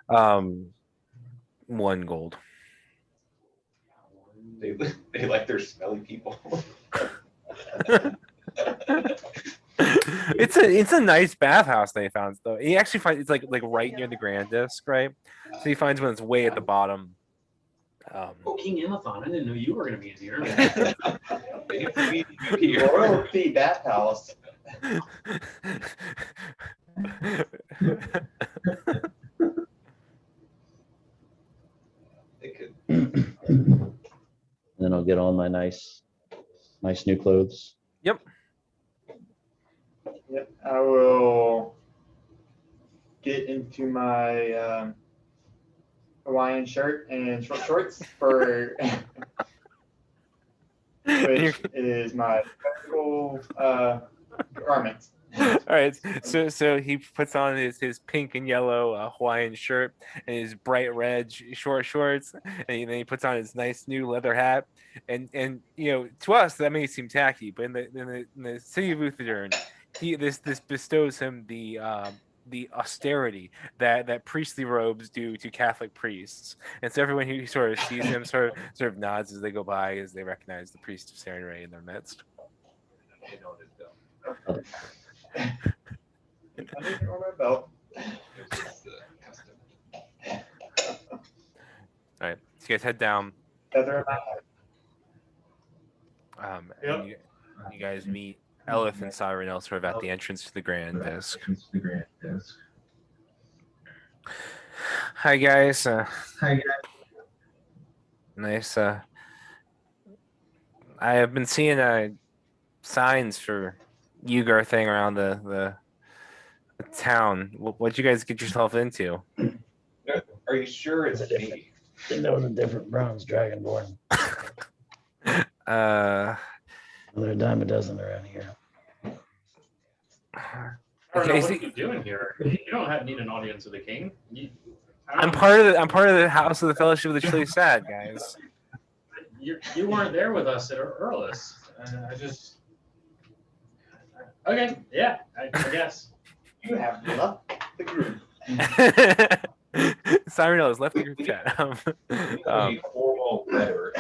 1 gold. They like their smelly people. It's a nice bathhouse they found though. He actually finds it's like right near the grand disc, right? So he finds one that's way at the bottom. Oh, King Amathon, I didn't know you were gonna be in here. Royalty bathhouse. They could. Then I'll get on my nice new clothes. Yep, I will get into my Hawaiian shirt and short shorts for which is my typical garment. All right, so he puts on his pink and yellow Hawaiian shirt and his bright red short shorts, and then he puts on his nice new leather hat. And you know, to us that may seem tacky, but in the city of Uthodurn, this bestows him the austerity that priestly robes do to Catholic priests. And so everyone who sort of sees him sort of nods as they go by, as they recognize the priest of Serenray in their midst. They know this bill. I didn't know my belt. It's just the custom. All right, so you guys head down. Feather in my hat. And you guys meet Elif and Cyril sort of at the entrance to the grand disc. Hi guys. Nice. I have been seeing signs for Ugar thing around the town. What'd you guys get yourself into? Are you sure it's me? Didn't know the different bronze dragonborn. There are a dime a dozen around here. I don't know Okay, what are you doing here. You don't need an audience with the king. I'm part of the House of the Fellowship of the Truly Sad, guys. You weren't there with us at Earl's. Okay, yeah, I guess. You have left the group. Cyril has left the group chat. Formal letter.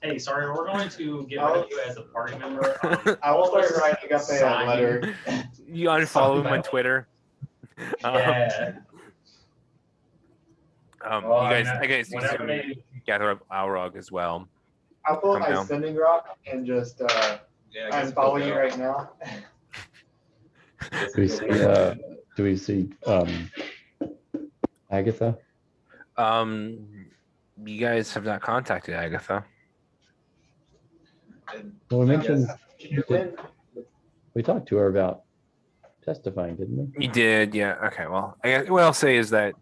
Hey, sorry, we're going to get rid of you as a party member. I will start writing up a letter. You unfollow him on Twitter. Yeah. You guys, I guess you whenever can they, gather up Alrog as well. I'll pull Come up my down. sending rock and just Yeah, I guess I'm following you right now. Do we see Agatha? You guys have not contacted Agatha. Well, we mentioned You did? we talked to her about testifying, didn't we? You did, yeah. Okay, well, I guess what I'll say is that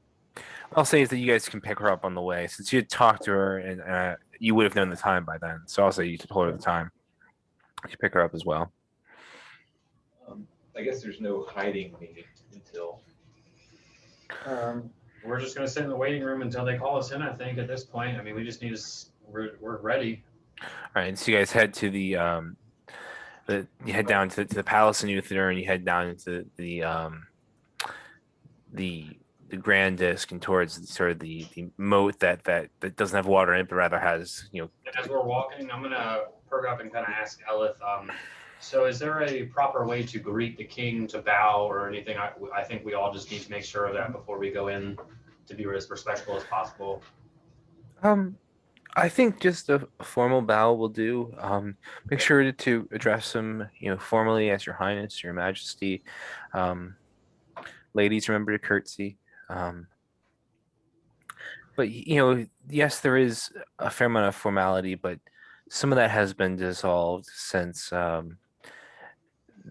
you guys can pick her up on the way, since you had talked to her and you would have known the time by then. So I'll say you told her the time. You pick her up as well. I guess there's no hiding me until. we're just gonna sit in the waiting room until they call us in. I think at this point, I mean, we just need to. We're ready. All right, so you guys head to you head down to the palace in Uthodurn, and you head down into the grand disc and towards sort of the moat that doesn't have water in it, but rather has, you know. And as we're walking, I'm gonna perk up and kind of ask Elith. So is there a proper way to greet the king, to bow or anything? I think we all just need to make sure of that before we go in, to be as respectful as possible. I think just a formal bow will do. Make sure to address him, you know, formally as Your Highness, Your Majesty. Ladies, remember to curtsy. But you know, yes, there is a fair amount of formality, but some of that has been dissolved since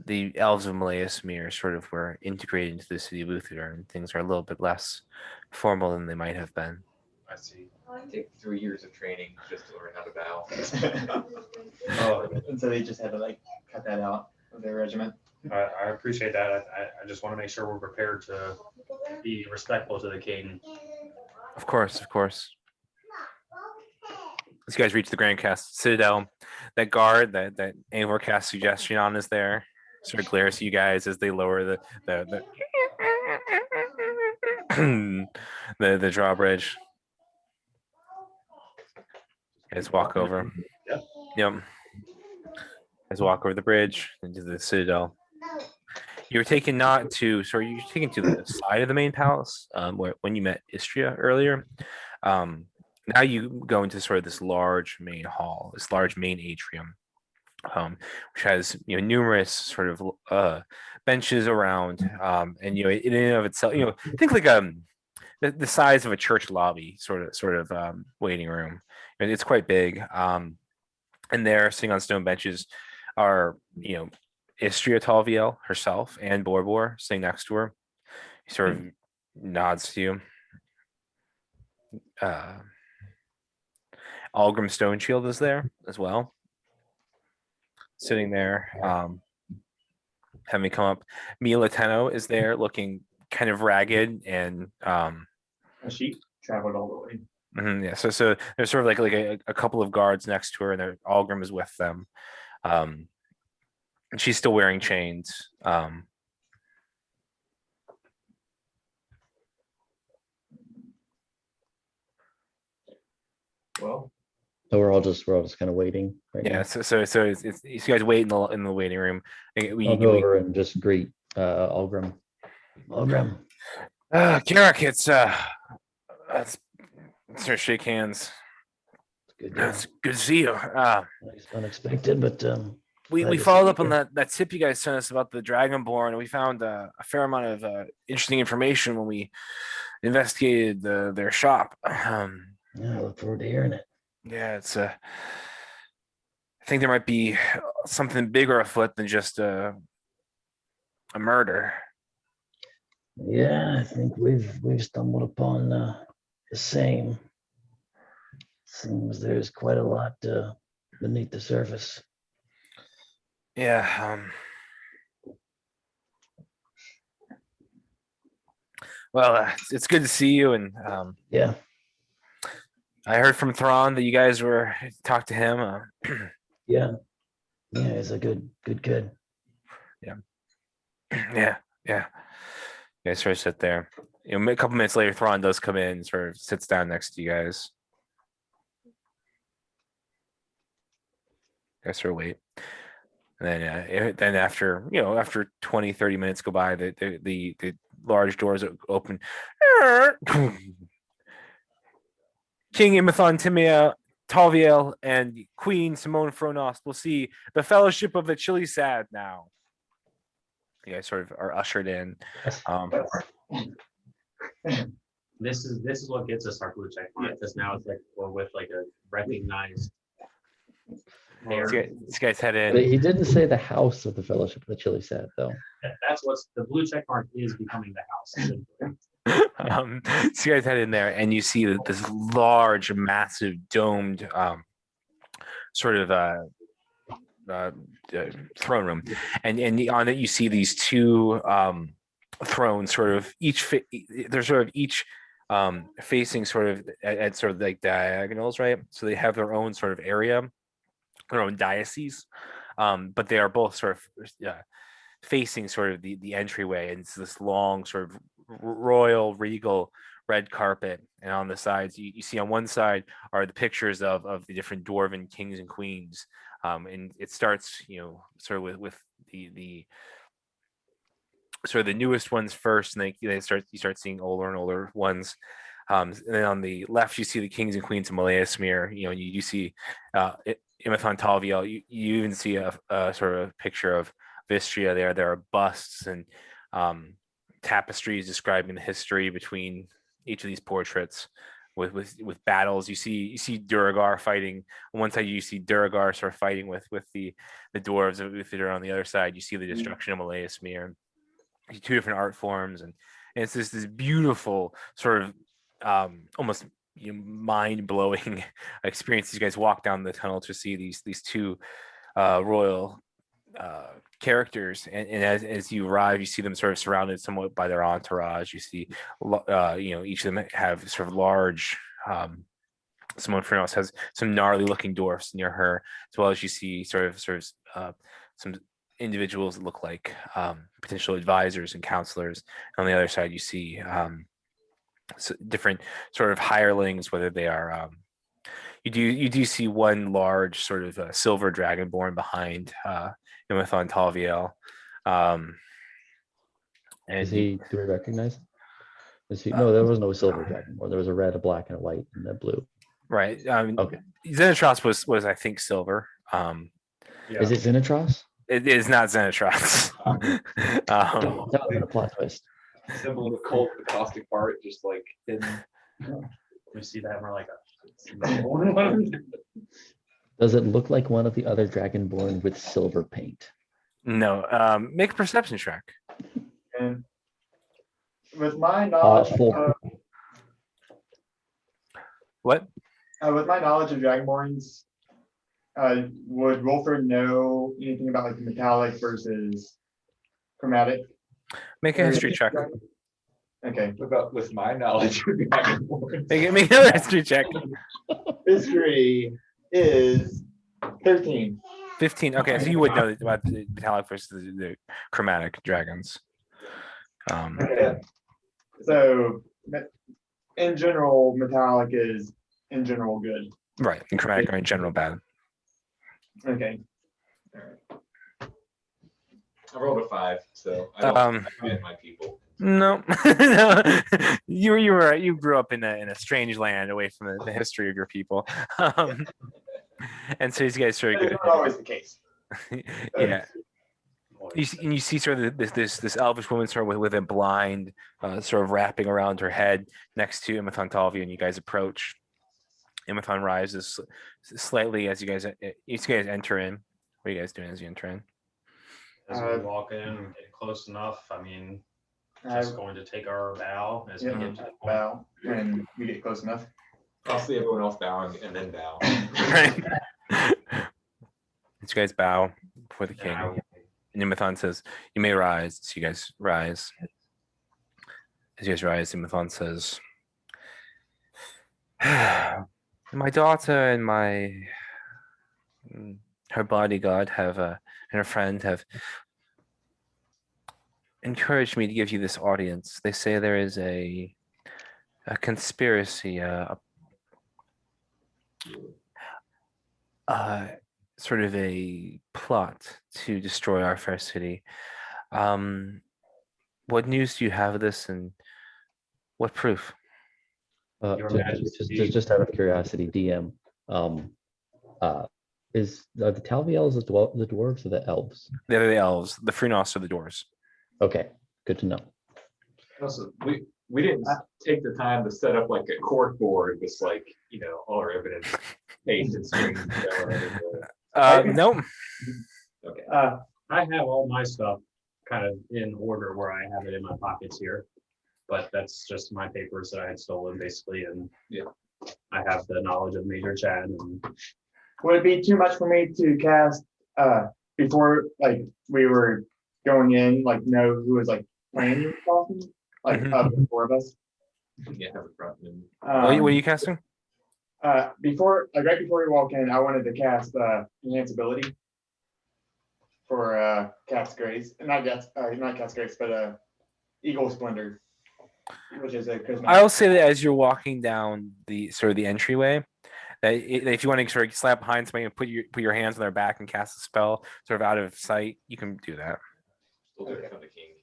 the elves of Malaismere sort of were integrated into the city of Uthodurn, and things are a little bit less formal than they might have been. I see. It takes 3 years of training just to learn how to bow. Oh, and so they just had to like cut that out of their regiment. I appreciate that. I just want to make sure we're prepared to be respectful to the king. Of course, of course. As you guys reach the Grand Castle Citadel, that guard that Angor cast suggestion on is there. Sort of glares at you guys as they lower the the drawbridge. You guys walk over. Yep. Yep. You guys walk over the bridge into the Citadel. You're taken not to, sorry, you're taken to the side of the main palace, where when you met Istria earlier. Now you go into sort of this large main hall, this large main atrium, which has numerous sort of benches around, and in and of itself, think like the size of a church lobby, sort of waiting room, and it's quite big. And there, sitting on stone benches, are Istria Talviel herself and Borbor sitting next to her. He sort of nods to you. Algrim Stoneshield is there as well, sitting there, having come up. Mila Teno is there, looking kind of ragged and She traveled all the way. yeah. So there's sort of like a couple of guards next to her, and Algrim is with them. And she's still wearing chains. Well, So we're all just kind of waiting. Right Yeah. now. So it's you guys wait in the waiting room. I'll go over and just greet Algrim. Algrim. Kirak, it's sort of shake hands. Good. It's good to see you. Nice, unexpected, but We Glad to followed see up on you. that tip you guys sent us about the Dragonborn, and we found a fair amount of interesting information when we investigated their shop. yeah, I look forward to hearing it. Yeah, it's I think there might be something bigger afoot than just a murder. Yeah, I think we've stumbled upon the same. Seems there's quite a lot beneath the surface. Yeah. Well, it's good to see you, and Yeah, I heard from Thrawn that you guys were talked to him. yeah, he's a good kid. Yeah. You guys sort of sit there. A couple minutes later, Thrawn does come in, and sort of sits down next to you guys. You guys sort of wait. And then after 20, 30 minutes go by, the large doors open. King Imathon Timea Talviel and Queen Simone Fronost will see the Fellowship of the Chili Sad now. You guys sort of are ushered in. this is what gets us our blue check mark, because now it's like we're with like a recognized. These guys head But in. he didn't say the house of the Fellowship of the Chili Sad, though. That's what's the blue check mark is becoming the house. So you guys head in there, and you see this large, massive, domed sort of throne room, and on it you see these two thrones, sort of they're sort of each facing sort of at sort of like diagonals, right? So they have their own sort of area, their own diocese, but they are both sort of facing sort of the entryway, and it's this long sort of royal regal red carpet, and on the sides you see on one side are the pictures of the different dwarven kings and queens, and it starts sort of with the sort of the newest ones first, and you start seeing older and older ones. And then on the left, you see the kings and queens of Malaesmere. And you see Imathon Talviel. You even see a sort of a picture of Vistria there. There are busts and tapestries describing the history between each of these portraits with battles. You see Duragar fighting on one side. You see Duragar sort of fighting with the dwarves of Uthodurn on the other side. You see the destruction of Malaesmere. Two different art forms, and it's this beautiful sort of almost mind-blowing experience. You guys walk down the tunnel to see these two royal characters, and as you arrive, you see them sort of surrounded somewhat by their entourage. You see each of them have sort of large Simone Frenos has some gnarly looking dwarfs near her, as well as you see some individuals that look like potential advisors and counselors. On the other side, you see different sort of hirelings, whether they are you do see one large sort of silver dragonborn behind Imathon Talviel. Is he? Do we recognize him? Is he? No, there was no silver dragonborn. There was a red, a black, and a white, and a blue. Right. Okay. Xenotros was I think silver. Is it Zenitros? It is not Xenotros. That would have been a plot twist. Symbol of the cult, the caustic part, just like hidden. We see that and we're like, Does it look like one of the other dragonborn with silver paint? No. Make a perception check. And with my knowledge, 4. What? with my knowledge of Dragonborns, would Wolford know anything about like the metallic versus chromatic? Make a history check. Okay. What about with my knowledge of dragonborns? Make another history check. History is 13. 15. Okay, so you would know about the metallic versus the chromatic dragons. Okay. So in general, metallic is in general good. Right, and chromatic are in general bad. Okay. I rolled a 5, so I don't recommend my people. No, no. You were right. You grew up in a strange land away from the history of your people, and so these guys sort of That's not always the case. yeah. You see sort of this elvish woman sort of with a blind sort of wrapping around her head next to Imathon Talvi, and you guys approach. Imathon rises slightly as you guys enter in. What are you guys doing as you enter in? as we walk in, get close enough. I mean, just going to take our bow as we get to the point. Bow when we get close enough. I'll see everyone else bowing and then bow. Right. You guys bow before the king. Yeah. And Imathon says, "You may rise." So you guys rise. As you guys rise, Imathon says, "My daughter and her bodyguard and her friend have encouraged me to give you this audience. They say there is a conspiracy, sort of a plot to destroy our fair city. What news do you have of this, and what proof?" Your Majesty. Just out of curiosity, DM, is the Talviels the dwarves or the elves? They're the elves. The Freenos are the dwarves. Okay, good to know. Also, we didn't take the time to set up like a court board with like, all our evidence pasted strings. Nope. Okay. I have all my stuff kind of in order where I have it in my pockets here, but that's just my papers that I had stolen basically, and Yeah. I have the knowledge of Major Chad. And Would it be too much for me to cast before like we were going in, like know who was like playing the coffin? Like of the four of us. Yeah, have it front and What are you casting? Before right before we walk in, I wanted to cast enhance ability for Cat's Grace. Not Cat's Grace, but Eagle Splendor, which is a charisma. I'll say that as you're walking down the sort of the entryway, that if you want to sort of slap behind somebody and put your hands on their back and cast a spell sort of out of sight, you can do that. still do it for the king.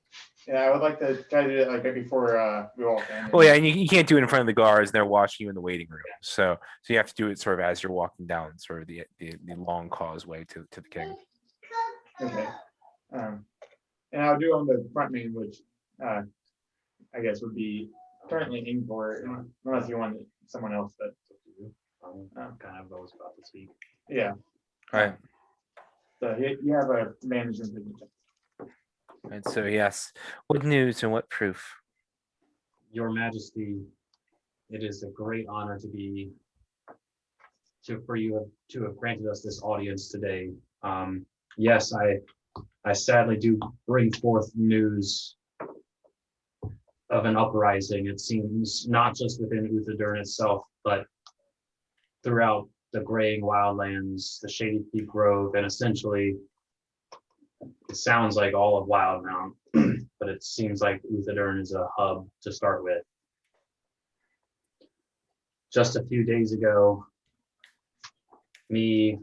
Yeah, I would like to try to do it like right before we walk in. Well, yeah, and you can't do it in front of the guards, and they're watching you in the waiting room. So you have to do it sort of as you're walking down sort of the long causeway to the king. Okay. And I'll do on the front main, which I guess would be currently Ingvar, unless you want someone else. But kind of was about to speak. yeah, All right. so you have a management signature. And so yes, what news and what proof? Your Majesty, it is a great honor for you to have granted us this audience today. Yes, I sadly do bring forth news of an uprising. It seems not just within Uthodurn itself, but throughout the Greying Wildlands, the Shady Peak Grove, and essentially it sounds like all of Wildmount, but it seems like Uthodurn is a hub to start with. Just a few days ago, me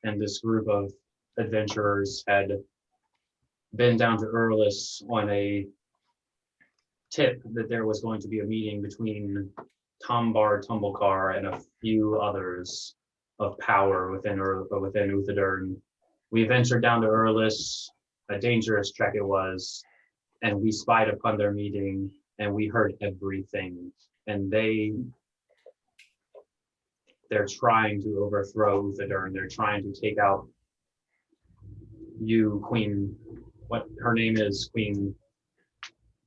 and this group of adventurers had been down to Earlis on a tip that there was going to be a meeting between Tombar Tumblecar and a few others of power within Uthodurn. We ventured down to Earlis, a dangerous trek it was, and we spied upon their meeting and we heard everything. And they're trying to overthrow Uthodurn. They're trying to take out you, Queen, what her name is, Queen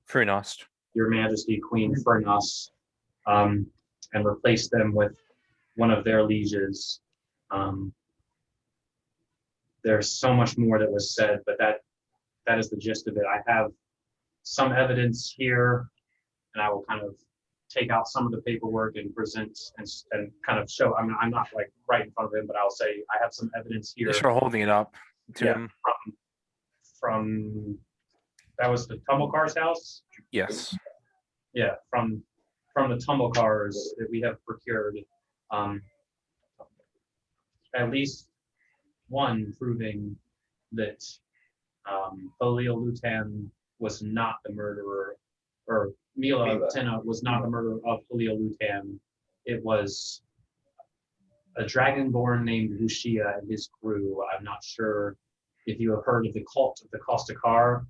Frunost. Your Majesty, Queen Furnos, and replace them with one of their lieges. There's so much more that was said, but that is the gist of it. I have some evidence here, and I will kind of take out some of the paperwork and present and kind of show. I'm not like right in front of him, but I'll say I have some evidence here. You start holding it up to Yeah, him. from that was the Tumblecar's house. Yes. Yeah, from the tumble cars that we have procured, at least one proving that Mila Lutan was not the murderer, or Mila Teno was not the murderer of Mila Lutan. It was a dragonborn named Lucia and his crew. I'm not sure if you have heard of the cult of the Kostakar.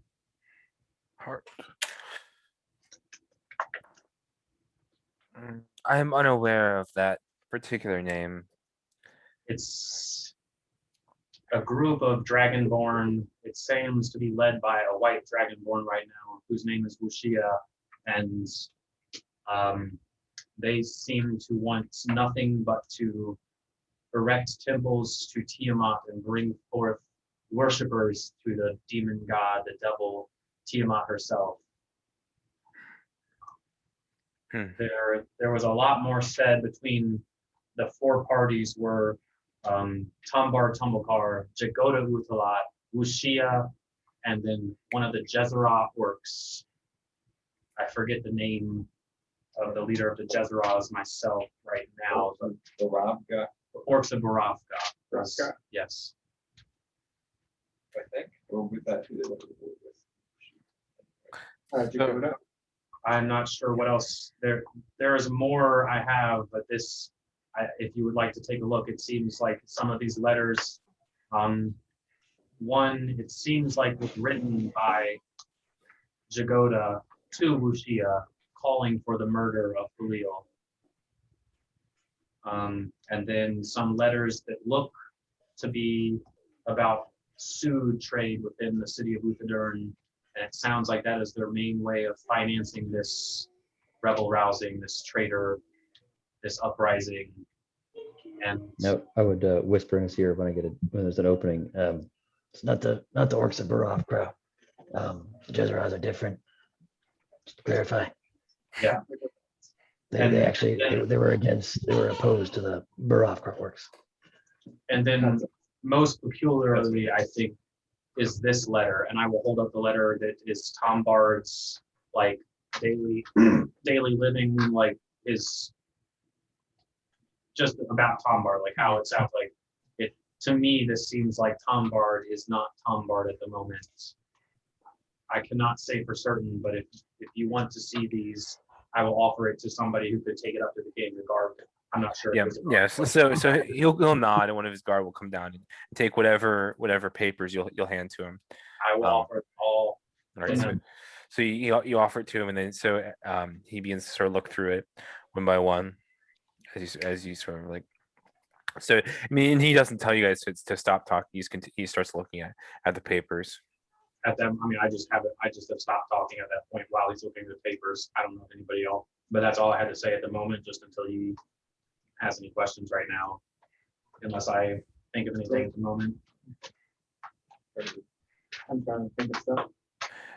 I am unaware of that particular name. It's a group of dragonborn. It seems to be led by a white dragonborn right now, whose name is Lucia, and they seem to want nothing but to erect temples to Tiamat and bring forth worshippers to the demon god, the devil, Tiamat herself. There was a lot more said between the four parties were Tombar Tumblecar, Jagoda Utalat, Wushia, and then one of the Jezerah orcs. I forget the name of the leader of the Jezerahs myself right now. But The Ravka, the orcs of Baravka. Baravka. Yes. I think, or with that, who they went to the war with. Jagoda. I'm not sure what else there is more I have, but if you would like to take a look, it seems like some of these letters, one, it seems like was written by Jagoda to Wushia, calling for the murder of Khalil. And then some letters that look to be about Sood trade within the city of Uthodurn. And it sounds like that is their main way of financing this rebel rousing, this traitor, this uprising. And No, I would whisper in his ear when there's an opening. It's not the orcs of Baroff crowd. The Jezerahs are different. Just to clarify. Yeah. They were opposed to the Baroff orcs. And then most peculiarly, I think, is this letter, and I will hold up the letter that is Tom Bard's like daily living, like is just about Tom Bard, like how it sounds like it. To me, this seems like Tom Bard is not Tom Bard at the moment. I cannot say for certain, but if you want to see these, I will offer it to somebody who could take it up to the king of guard. I'm not sure. Yeah, yeah. So he'll nod, and one of his guard will come down and take whatever papers you'll hand to him. I will offer it all. All right. So you offer it to him, and then he begins to sort of look through it one by one, as you sort of like. So I mean, he doesn't tell you guys to stop talking. He starts looking at the papers. At them, I mean, I just have stopped talking at that point while he's looking at the papers. I don't know if anybody else, but that's all I had to say at the moment, just until he has any questions right now, unless I think of anything at the moment. I'm trying to think of stuff.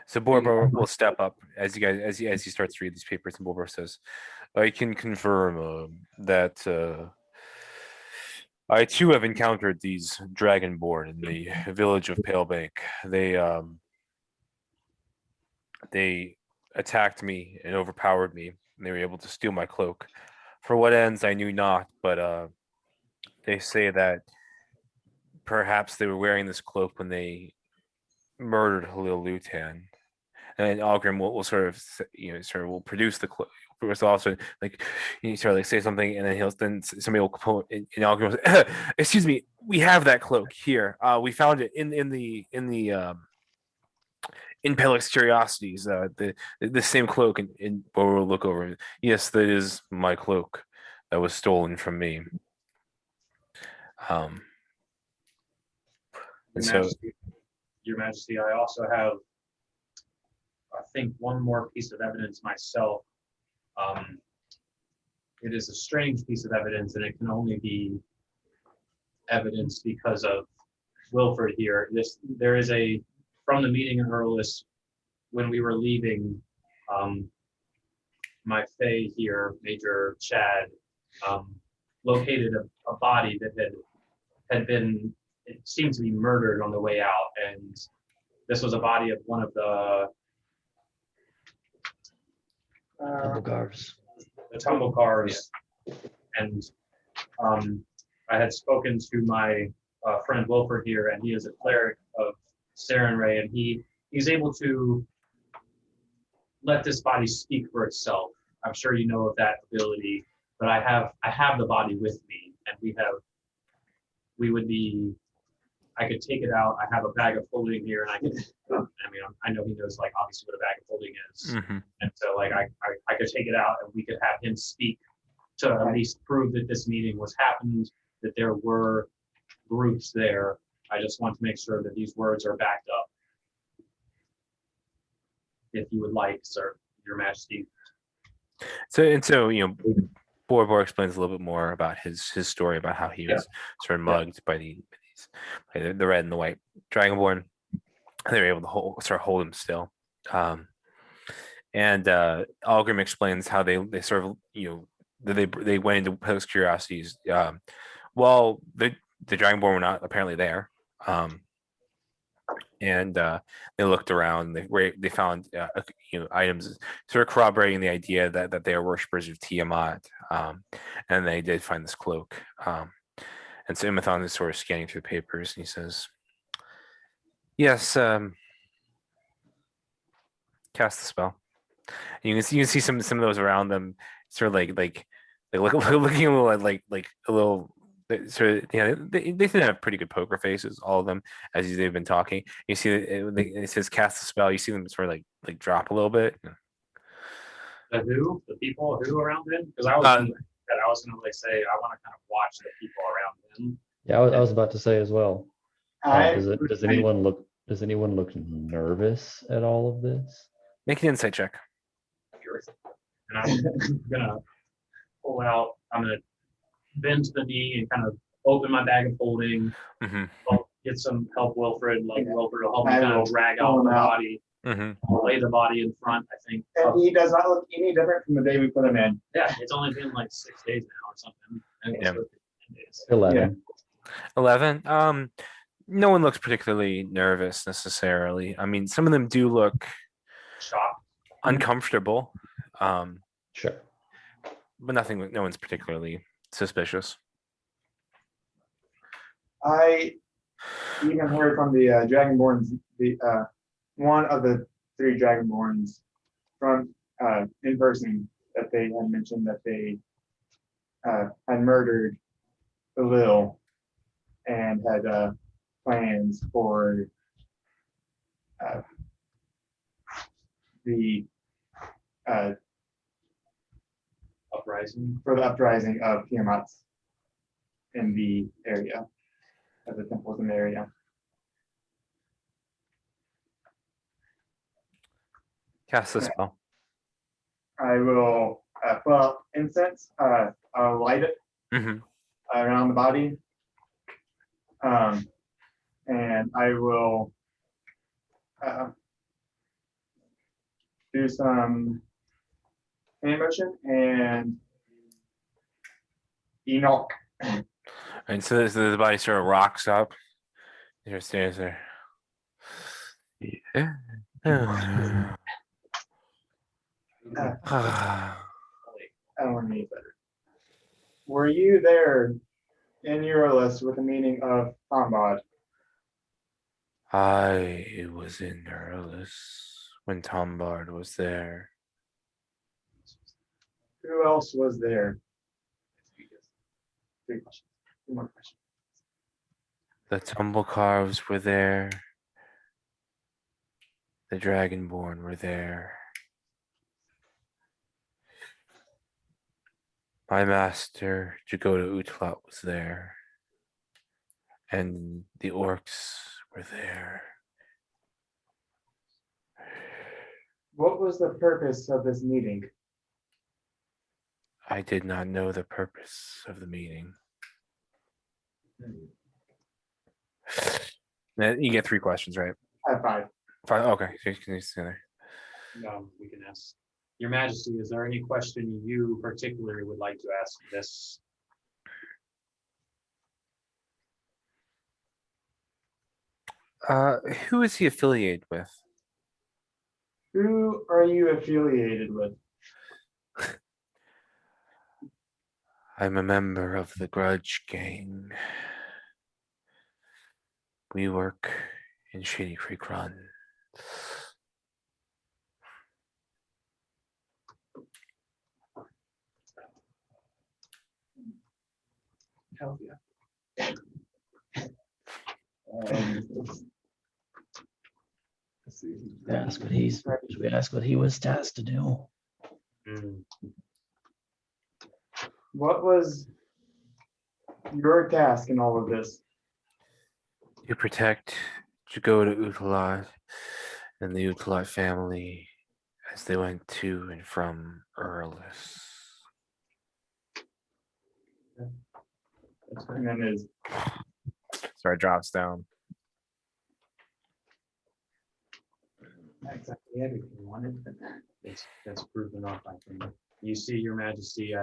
So Borbor will step up as he starts to read these papers, and Borbor says, "I can confirm that I too have encountered these dragonborn in the village of Palebank. They attacked me and overpowered me, and they were able to steal my cloak. For what ends, I knew not, but they say that perhaps they were wearing this cloak when they murdered Halil Lutan. And Algrim will sort of, sort of will produce the cloak. Also, like you sort of like say something, and then somebody will quote, and Algrim will say, "Excuse me, we have that cloak here. We found it in Pelik's Curiosities, the same cloak, and we'll look over. Yes, that is my cloak that was stolen from me. And Your Majesty, I also have, I think, one more piece of evidence myself. It is a strange piece of evidence, and it can only be evidence because of Wilfred here. There is from the meeting in Earlus, when we were leaving, my Fae here, Major Chad, located a body that had been, it seemed to be murdered on the way out, and this was a body of one of the tumble cars. And I had spoken to my friend Wilford here, and he is a cleric of Sarenrae, and he's able to let this body speak for itself. I'm sure you know of that ability, but I have the body with me, and I could take it out. I have a bag of holding here, and I know he knows, like, obviously what a bag of holding is. mm-hmm. And so, like, I could take it out, and we could have him speak to at least prove that this meeting was happened, that there were groups there. I just want to make sure that these words are backed up. If you would like, sir, Your Majesty. So Bor explains a little bit more about his story about how he was sort of mugged by the red and the white dragonborn. They were able to hold him still. And Algrim explains how they sort of they went into Pelik's Curiosities. Well, the dragonborn were not apparently there. And they looked around. They found items sort of corroborating the idea that they are worshippers of Tiamat, and they did find this cloak. And so Imathon is sort of scanning through the papers, and he says, "Yes, cast the spell." And you can see some of those around them, sort of like looking a little like a little. So they seem to have pretty good poker faces, all of them, as they've been talking. You see it says cast the spell. You see them sort of like drop a little bit. The people who around him? Because I was gonna say I want to kind of watch the people around him. Yeah, I was about to say as well. Does anyone look nervous at all of this? Make an insight check. And I'm gonna pull out. I'm gonna bend to the knee and kind of open my bag of holding. Mm-hmm. I'll get some help, Wilfred. Like Wilfred will help me kind of drag out the body. Mm-hmm. Lay the body in front. I think. And he does not look any different from the day we put him in. Yeah, it's only been like 6 days now or something. I think it's 10 days. 11. 11. No one looks particularly nervous necessarily. I mean, some of them do look Shocked. uncomfortable. Sure. But no one's particularly suspicious. I even heard from the Dragonborns, one of the 3 Dragonborns from in person, that they had mentioned that they had murdered the Lil and had plans for the uprising of Tiamat in the area, of the temples in the area. Cast the spell. I will put up incense. I'll light it Mm-hmm. around the body, and I will do some hand motion and Enoch. And so the body sort of rocks up. It just stands there. Yeah. I don't want to need better. Were you there in Eurolist with the meaning of Tombod? I was in Earlus when Tom Bard was there. Who else was there? 3 questions. 2 more questions. The Tumblecarves were there. The Dragonborn were there. My master, Jagoda Utlat, was there. And the orcs were there. What was the purpose of this meeting? I did not know the purpose of the meeting. You get 3 questions, right? 5. 5. Okay, so you can use the other. We can ask. Your Majesty, is there any question you particularly would like to ask this? Who is he affiliated with? Who are you affiliated with? I'm a member of the Grudge Gang. We work in Shady Creek Run. Hell yeah. Let's see. Should we ask what he was tasked to do? What was your task in all of this? To protect Jagoda Uthalat and the Uthalat family as they went to and from Earlus. And then is Sorry, drops down. not exactly everything you wanted, but That's proven off, I think. You see, Your Majesty,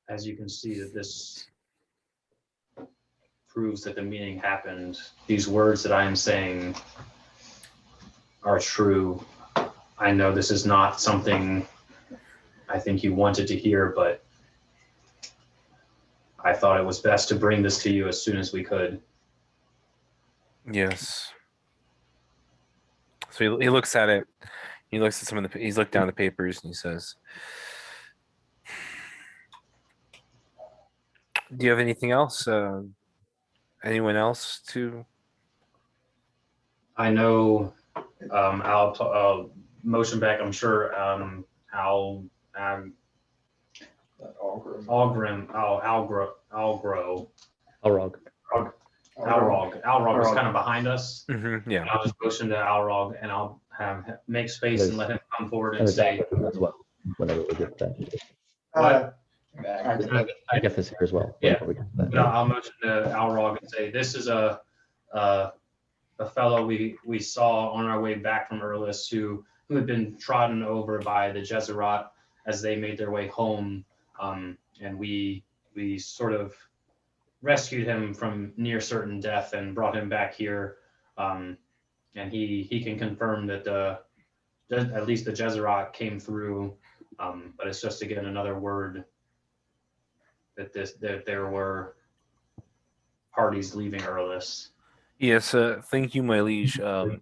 as you can see, that this proves that the meeting happened. These words that I am saying are true. I know this is not something I think you wanted to hear, but I thought it was best to bring this to you as soon as we could. Yes. So he looks at it. He looks at some of the. He's looked down the papers and he says, "Do you have anything else? Anyone else to?" I know. I'll motion back. I'm sure. Algrim. Algrog. Alrog is kind of behind us. Yeah. I'll just motion to Alrog and I'll make space and let him come forward and say. As well, whenever we get that. What? I get this here as well. Yeah. whenever we get that. No, I'll motion to Alrog and say, this is a fellow we saw on our way back from Earlus who had been trodden over by the Jezerot as they made their way home. And we sort of rescued him from near certain death and brought him back here. And he can confirm that at least the Jezerot came through. But it's just again another word that there were parties leaving Earlus. Yes, thank you, my liege.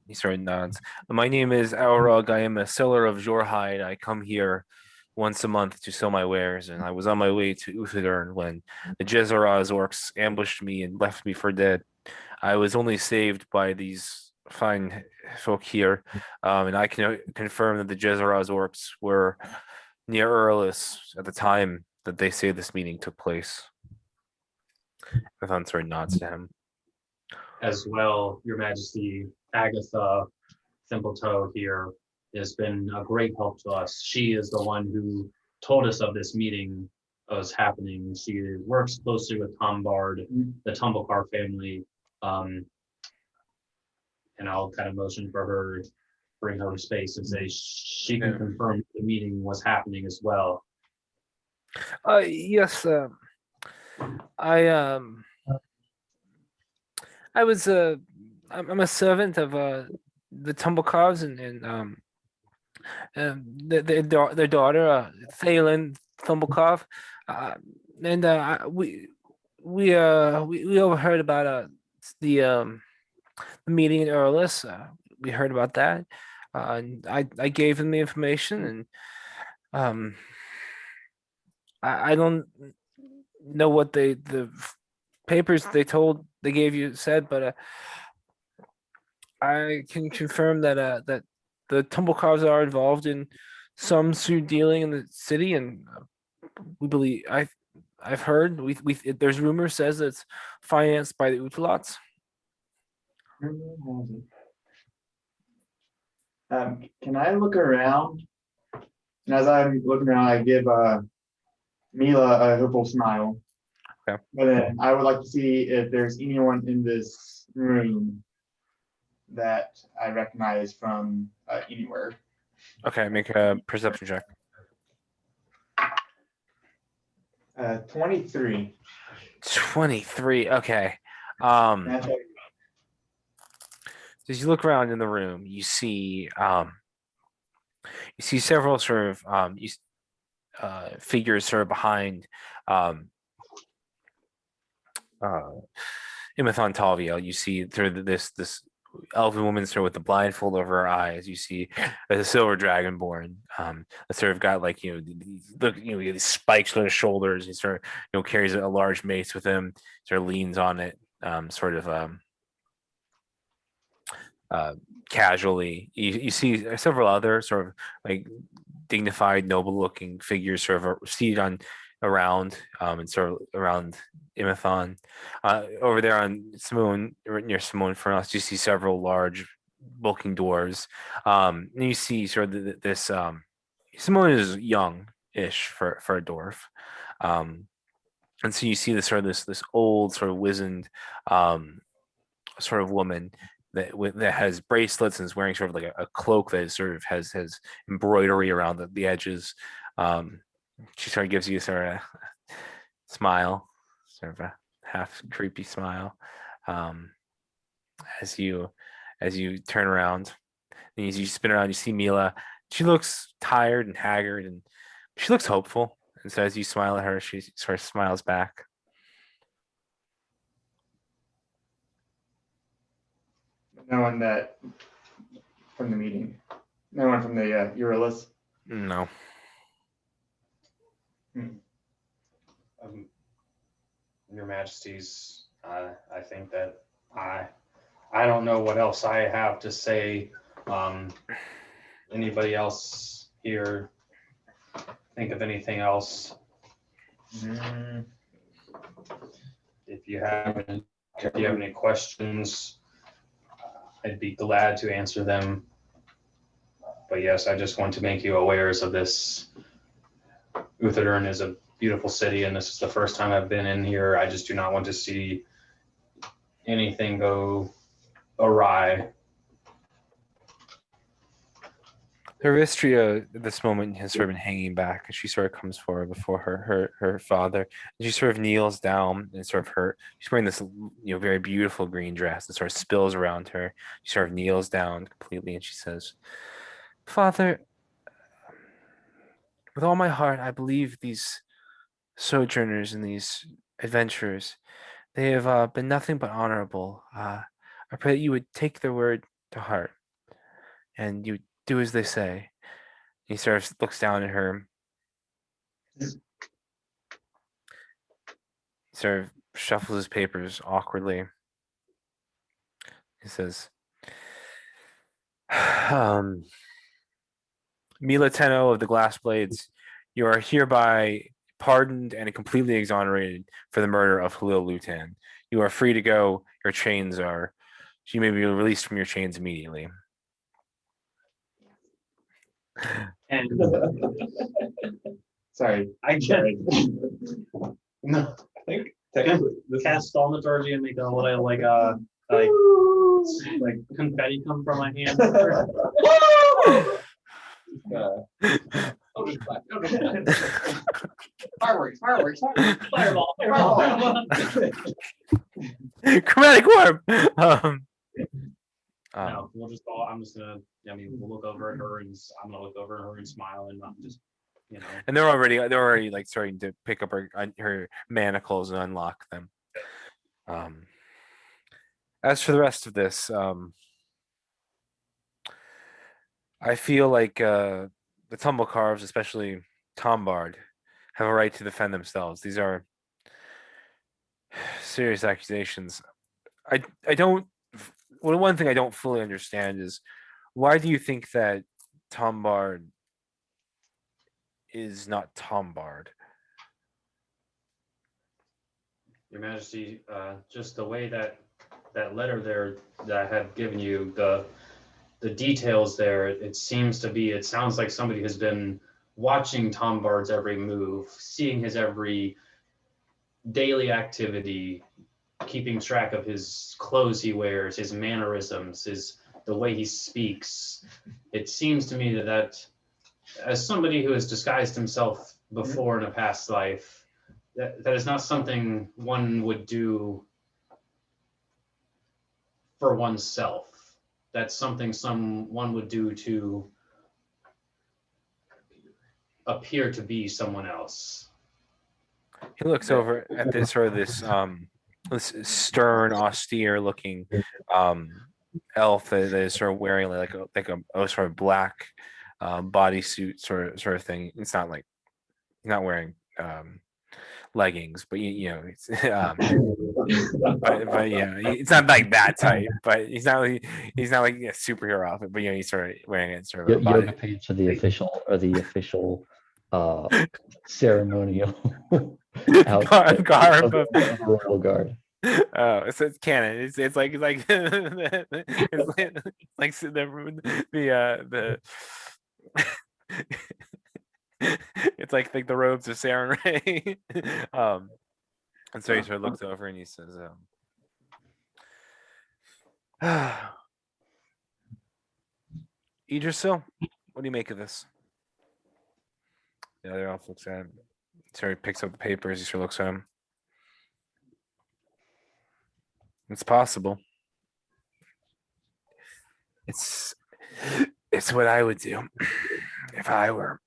He sort of nods. My name is Aurog. I am a seller of Jorhide. I come here once a month to sell my wares, and I was on my way to Uthodurn when the Jezzaraz orcs ambushed me and left me for dead. I was only saved by these fine folk here, and I can confirm that the Jezzaraz orcs were near Earlus at the time that they say this meeting took place. Vathan sort of nods to him. As well, Your Majesty, Agatha Thimbletoe here has been a great help to us. She is the one who told us of this meeting that was happening. She works closely with Tom Bard, the Tumblecar family. And I'll kind of motion for her, bring her to space and say she can confirm the meeting was happening as well. Yes, I was I'm a servant of the Tumblecarves and their daughter Thalen Thumblecarve, uh, and we overheard about the meeting in Earless. We heard about that. And I gave them the information, and um, I don't know what the papers they gave you said, but I can confirm that the Tumblecarves are involved in some suit dealing in the city, and we believe I've heard there's rumor says it's financed by the Utalots. Can I look around? And as I'm looking around, I give Mila a hopeful smile. Okay. But then I would like to see if there's anyone in this room that I recognize from anywhere. Okay, make a perception check. 23. 23. Okay. That's right. As you look around in the room, you see several sort of figures sort of behind Imathon Talviel. You see through this elven woman sort of with the blindfold over her eyes. You see a silver dragonborn that sort of got like these spikes on his shoulders. He sort of carries a large mace with him. Sort of leans on it, casually. You see several other sort of like dignified, noble-looking figures sort of seated around and sort of around Imathon. Over there on Simone, near Simone Furnos, you see several large, bulking dwarves. And you see sort of this. Simone is young-ish for a dwarf. And so you see this old sort of wizened sort of woman that has bracelets and is wearing sort of like a cloak that sort of has embroidery around the edges. She sort of gives you sort of a smile, sort of a half creepy smile, as you turn around. And as you spin around, you see Mila. She looks tired and haggard, and she looks hopeful. And so as you smile at her, she sort of smiles back. No one that from the meeting. No one from the Eurolist. No. Your Majesties, I think that I don't know what else I have to say. Anybody else here think of anything else? If you have any questions, I'd be glad to answer them. But yes, I just want to make you awares of this. Uthodurn is a beautiful city, and this is the first time I've been in here. I just do not want to see anything go awry. Hervistria at this moment has sort of been hanging back as she sort of comes forward before her father. And she sort of kneels down and sort of she's wearing this very beautiful green dress that sort of spills around her. She sort of kneels down completely and she says, "Father, with all my heart, I believe these sojourners and these adventurers, they have been nothing but honorable. I pray that you would take their word to heart and you do as they say." He sort of looks down at her. He sort of shuffles his papers awkwardly. He says, Mila Teno of the Glass Blades, you are hereby pardoned and completely exonerated for the murder of Halil Lutan. You are free to go. You may be released from your chains immediately. And Sorry. I get it. No, I think technically cast thaumaturgy and make a little like confetti come from my hand. I'll just clap. Fireworks, fireworks, fireworks, fireball, Fireball. Chromatic orb. No, we'll just all, I'm just gonna, I mean, we'll look over at her and I'm gonna look over at her and smile and I'm just, you know. And they're already like starting to pick up her manacles and unlock them. As for the rest of this, I feel like the tumble carves, especially Tombard, have a right to defend themselves. These are serious accusations. I don't. Well, one thing I don't fully understand is why do you think that Tombard is not Tombard? Your Majesty, just the way that letter there that I have given you, the details there, it sounds like somebody has been watching Tombard's every move, seeing his every daily activity, keeping track of his clothes he wears, his mannerisms, the way he speaks. It seems to me that as somebody who has disguised himself before in a past life, that is not something one would do for oneself. That's something someone would do to appear to be someone else. He looks over at this sort of this stern, austere looking elf that is sort of wearing like a sort of black bodysuit sort of thing. It's not like he's not wearing leggings, but you know, it's, but yeah, it's not like that type. But he's not like a superhero outfit. But you know, he's sort of wearing it sort of a body. Yoga pants are the official ceremonial garb of the royal guard. Oh, so it's canon. It's like it's like the it's like the robes of Saren Ray. And so he sort of looks over and he says, Idrisil, what do you make of this? The other elf looks at him. So he picks up the papers, he sort of looks at him. It's possible. It's what I would do if I were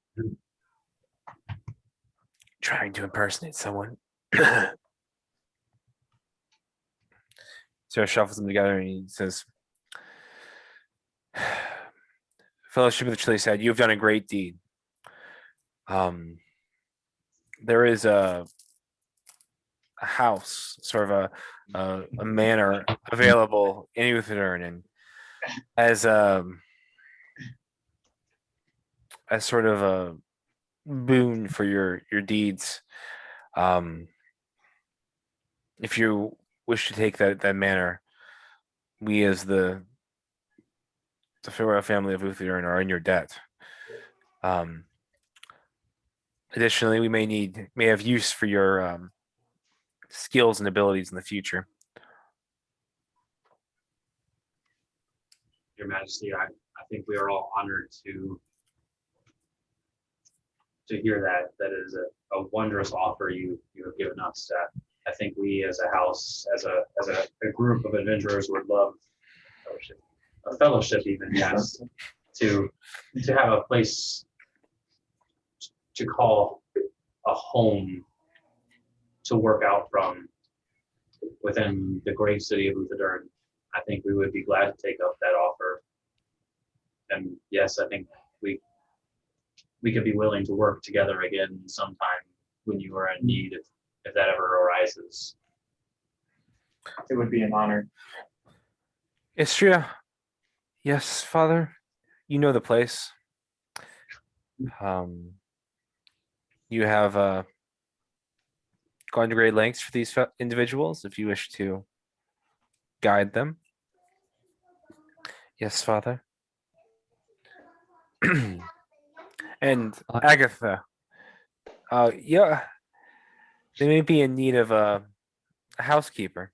trying to impersonate someone. So he shuffles them together and he says, Fellowship of the Chili said, you've done a great deed. There is a house, sort of a manor available in Uthodurn, and as sort of a boon for your deeds, if you wish to take that manor, we as the royal family of Uthodurn are in your debt. Additionally, we may have use for your skills and abilities in the future. Your Majesty, I think we are all honored to hear that. That is a wondrous offer you have given us. I think we as a house, as a group of adventurers would love a fellowship even, yes, to have a place to call a home to work out from within the great city of Uthodurn. I think we would be glad to take up that offer. And yes, I think we could be willing to work together again sometime when you are in need, if that ever arises. It would be an honor. Istria, yes, Father, you know the place. You have gone to great lengths for these individuals if you wish to guide them. Yes, Father. And Agatha, yeah, they may be in need of a housekeeper.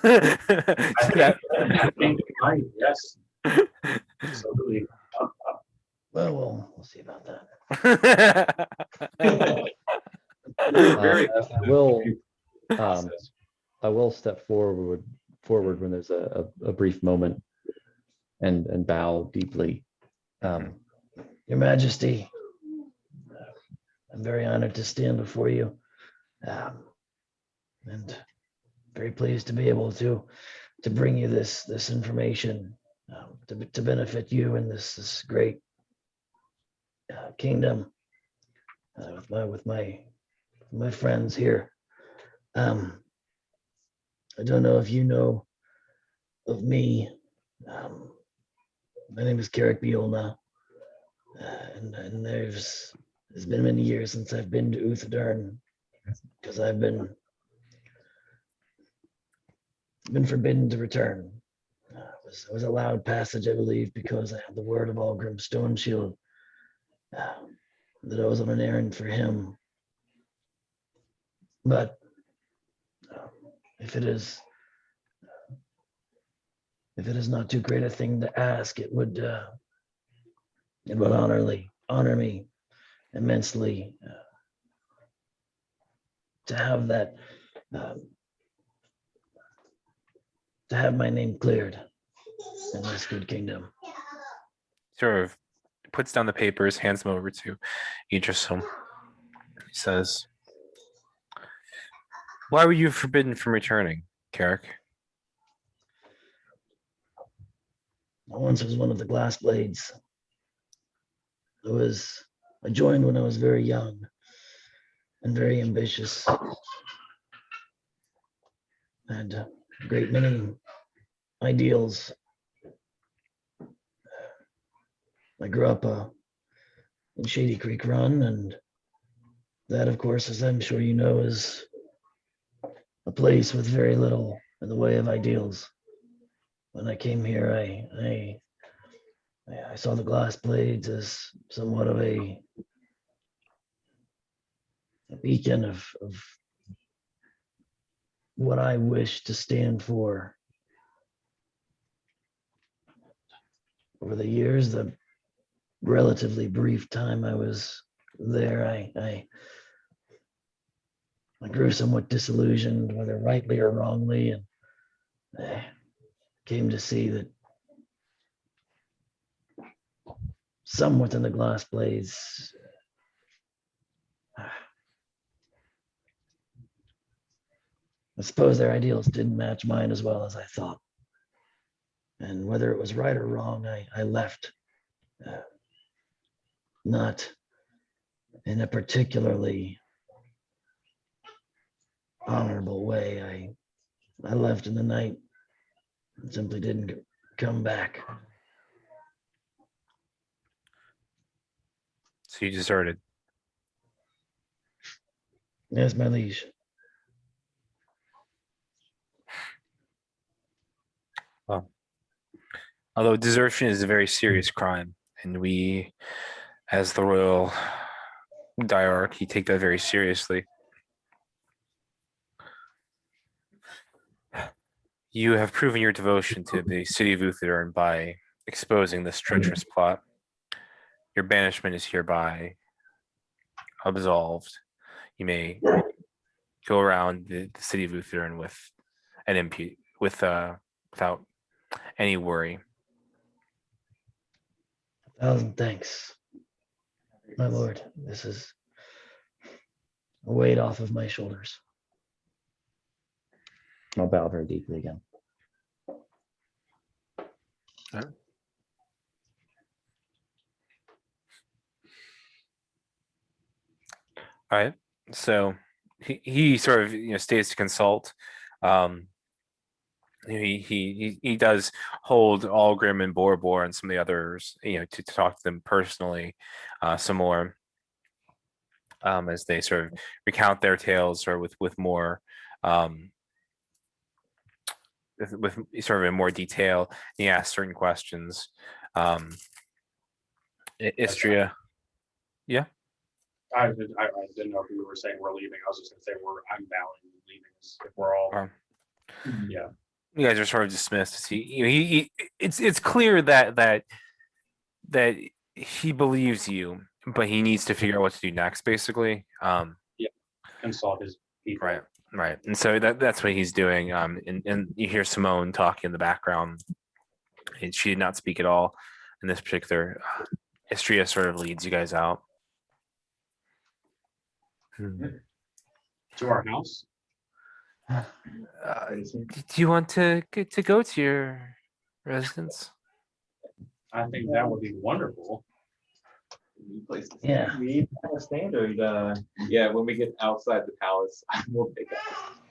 I think you're right, yes. Absolutely. Well, we'll see about that. We're very. I will step forward when there's a brief moment and bow deeply. Your Majesty, I'm very honored to stand before you, and very pleased to be able to bring you this information to benefit you in this great kingdom with my friends here. I don't know if you know of me. My name is Carrick Biolna, and there's been many years since I've been to Uthodurn because I've been forbidden to return. I was allowed passage, I believe, because I had the word of Algrim Stoneshield that I was on an errand for him. But if it is not too great a thing to ask, it would honor me immensely to have that to have my name cleared in this good kingdom. Sort of puts down the papers, hands them over to Idrisil. He says, "Why were you forbidden from returning, Carrick?" I once was one of the glass blades. I joined when I was very young and very ambitious. I had a great many ideals. I grew up in Shady Creek Run, and that, of course, as I'm sure you know, is a place with very little in the way of ideals. When I came here, I saw the glass blades as somewhat of a beacon of what I wish to stand for. Over the years, the relatively brief time I was there, I grew somewhat disillusioned, whether rightly or wrongly, and I came to see that some within the glass blades I suppose their ideals didn't match mine as well as I thought. And whether it was right or wrong, I left. Not in a particularly honorable way. I left in the night and simply didn't come back. So you deserted. Yes, my liege. Well, although desertion is a very serious crime, and we, as the royal diarchy, take that very seriously. You have proven your devotion to the city of Uthodurn by exposing this treacherous plot. Your banishment is hereby absolved. You may go around the city of Uthodurn with an without any worry. 1,000 thanks, my lord. This is a weight off of my shoulders. I'll bow very deeply again. All right. So he sort of stays to consult. He does hold Algrim and Borbor and some of the others to talk to them personally some more as they sort of recount their tales or with more with sort of in more detail. He asks certain questions. Istria. Yeah. I didn't know if you were saying we're leaving. I was just gonna say I'm bowing and leaving if we're all. Yeah. You guys are sort of dismissed. It's clear that he believes you, but he needs to figure out what to do next, basically. Consult his people. Right, right. And so that's what he's doing. And you hear Simone talking in the background, and she did not speak at all in this particular. Istria sort of leads you guys out. To our house. Do you want to go to your residence? I think that would be wonderful. Yeah. We have a standard, yeah, when we get outside the palace, we'll take a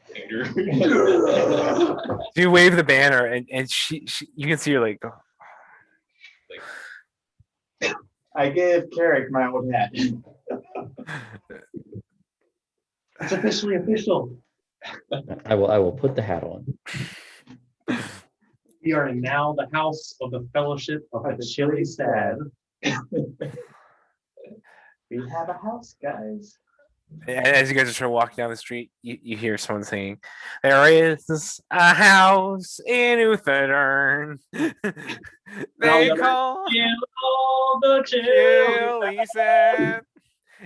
standard. You wave the banner, and she you can see her like, I give Carrick my old hat. It's officially official. I will put the hat on. We are now the house of the Fellowship of the Chili Sad. We have a house, guys. and as you guys are sort of walking down the street, you hear someone singing, "There is a house in Uthodurn. They call All the Chili Sad.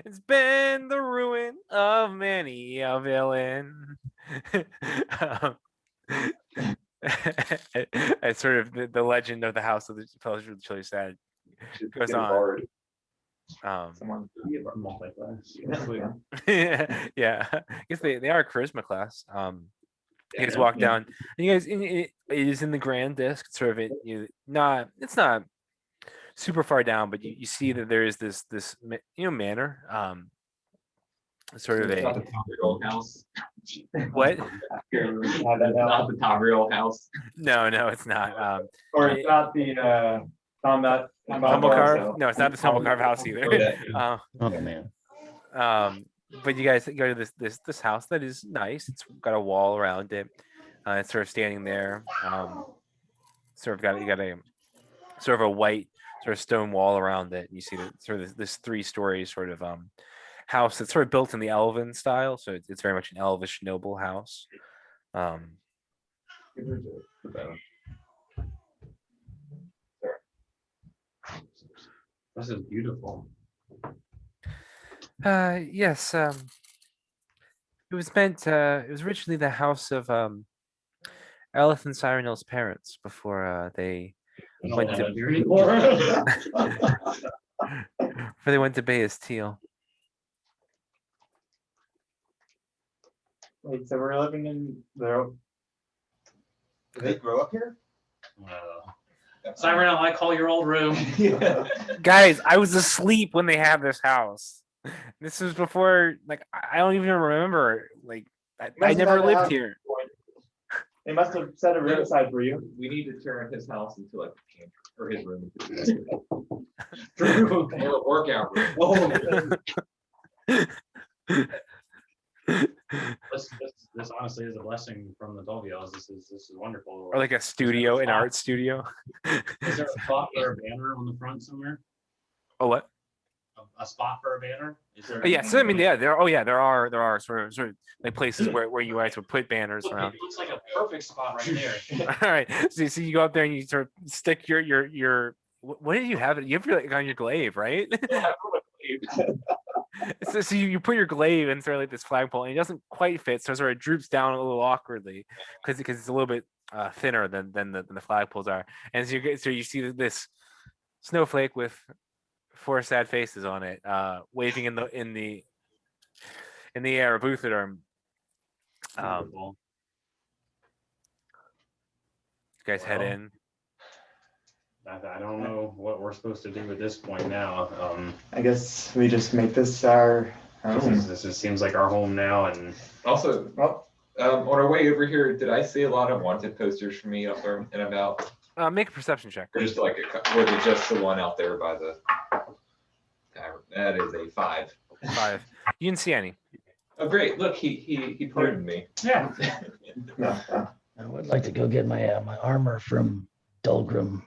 It's been the ruin of many a villain." It's sort of the legend of the house of the Fellowship of the Chili Sad goes on. Someone. Yeah, I guess they are a charisma class. You guys walk down, and you guys it is in the grand disc. Sort of it's not super far down, but you see that there is this manor. Sort of Not a the Tamriel house. what? Not the Tamriel house. No, it's not. Or it's not the combat. Tumble carve? No, it's not the tumble carve house either. Yeah. Oh man. But you guys go to this house that is nice. It's got a wall around it. It's sort of standing there. You got a sort of a white sort of stone wall around it. You see that sort of this 3-story sort of house that's sort of built in the Elven style. So it's very much an elvish noble house. This is beautiful. Yes. It was originally the house of Elith and Cyrenil's parents before they went to before they went to Bayes Teal. Wait, so we're living in the. Did they grow up here? Siren, I call your old room. Guys, I was asleep when they had this house. This was before, like, I don't even remember. Like, I never lived here. They must have set a room aside for you. We need to turn his house into like a pantry, or his room into a pantry. Or a workout room. This honestly is a blessing from the Dolvios. This is wonderful. Or like a studio, an art studio. Is there a spot for a banner on the front somewhere? Oh, what? A spot for a banner? Is there? Yeah, so I mean, yeah, there are sort of like places where you guys would put banners around. It looks like a perfect spot right there. All right, so you go up there and you sort of stick your what did you have? You have like on your glaive, right? So you put your glaive in sort of like this flagpole, and it doesn't quite fit, so it sort of droops down a little awkwardly because it's a little bit thinner than the flagpoles are, and so you see this snowflake with 4 sad faces on it, waving in the air of Uthodurn. You guys head in. I don't know what we're supposed to do at this point now. I guess we just make this our home. This seems like our home now, and Also, Well, on our way over here, did I see a lot of wanted posters for me up there and about? Make a perception check. Or just like was it just the one out there by the tavern? That is a 5. 5. You didn't see any. Oh great! Look, he pardoned me. yeah. I would like to go get my my armor from Dulgrim.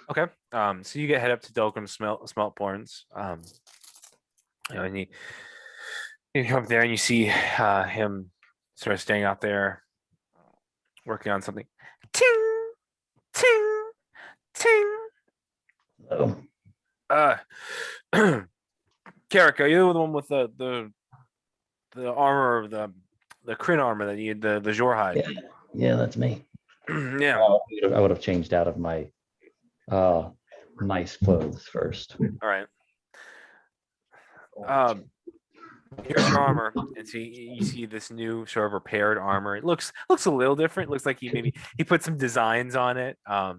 Okay. So you head up to Dulgrim Smeltborns. And you come up there and you see him sort of staying out there working on something. Ting, ting, ting. Hello. Carrick, are you the one with the armor of the Kryn armor that you had the Jorhide? Yeah, yeah, that's me. Yeah. I would have changed out of my nice clothes first. All right. Here's your armor, and so you see this new sort of repaired armor. It looks a little different. Looks like he put some designs on it. That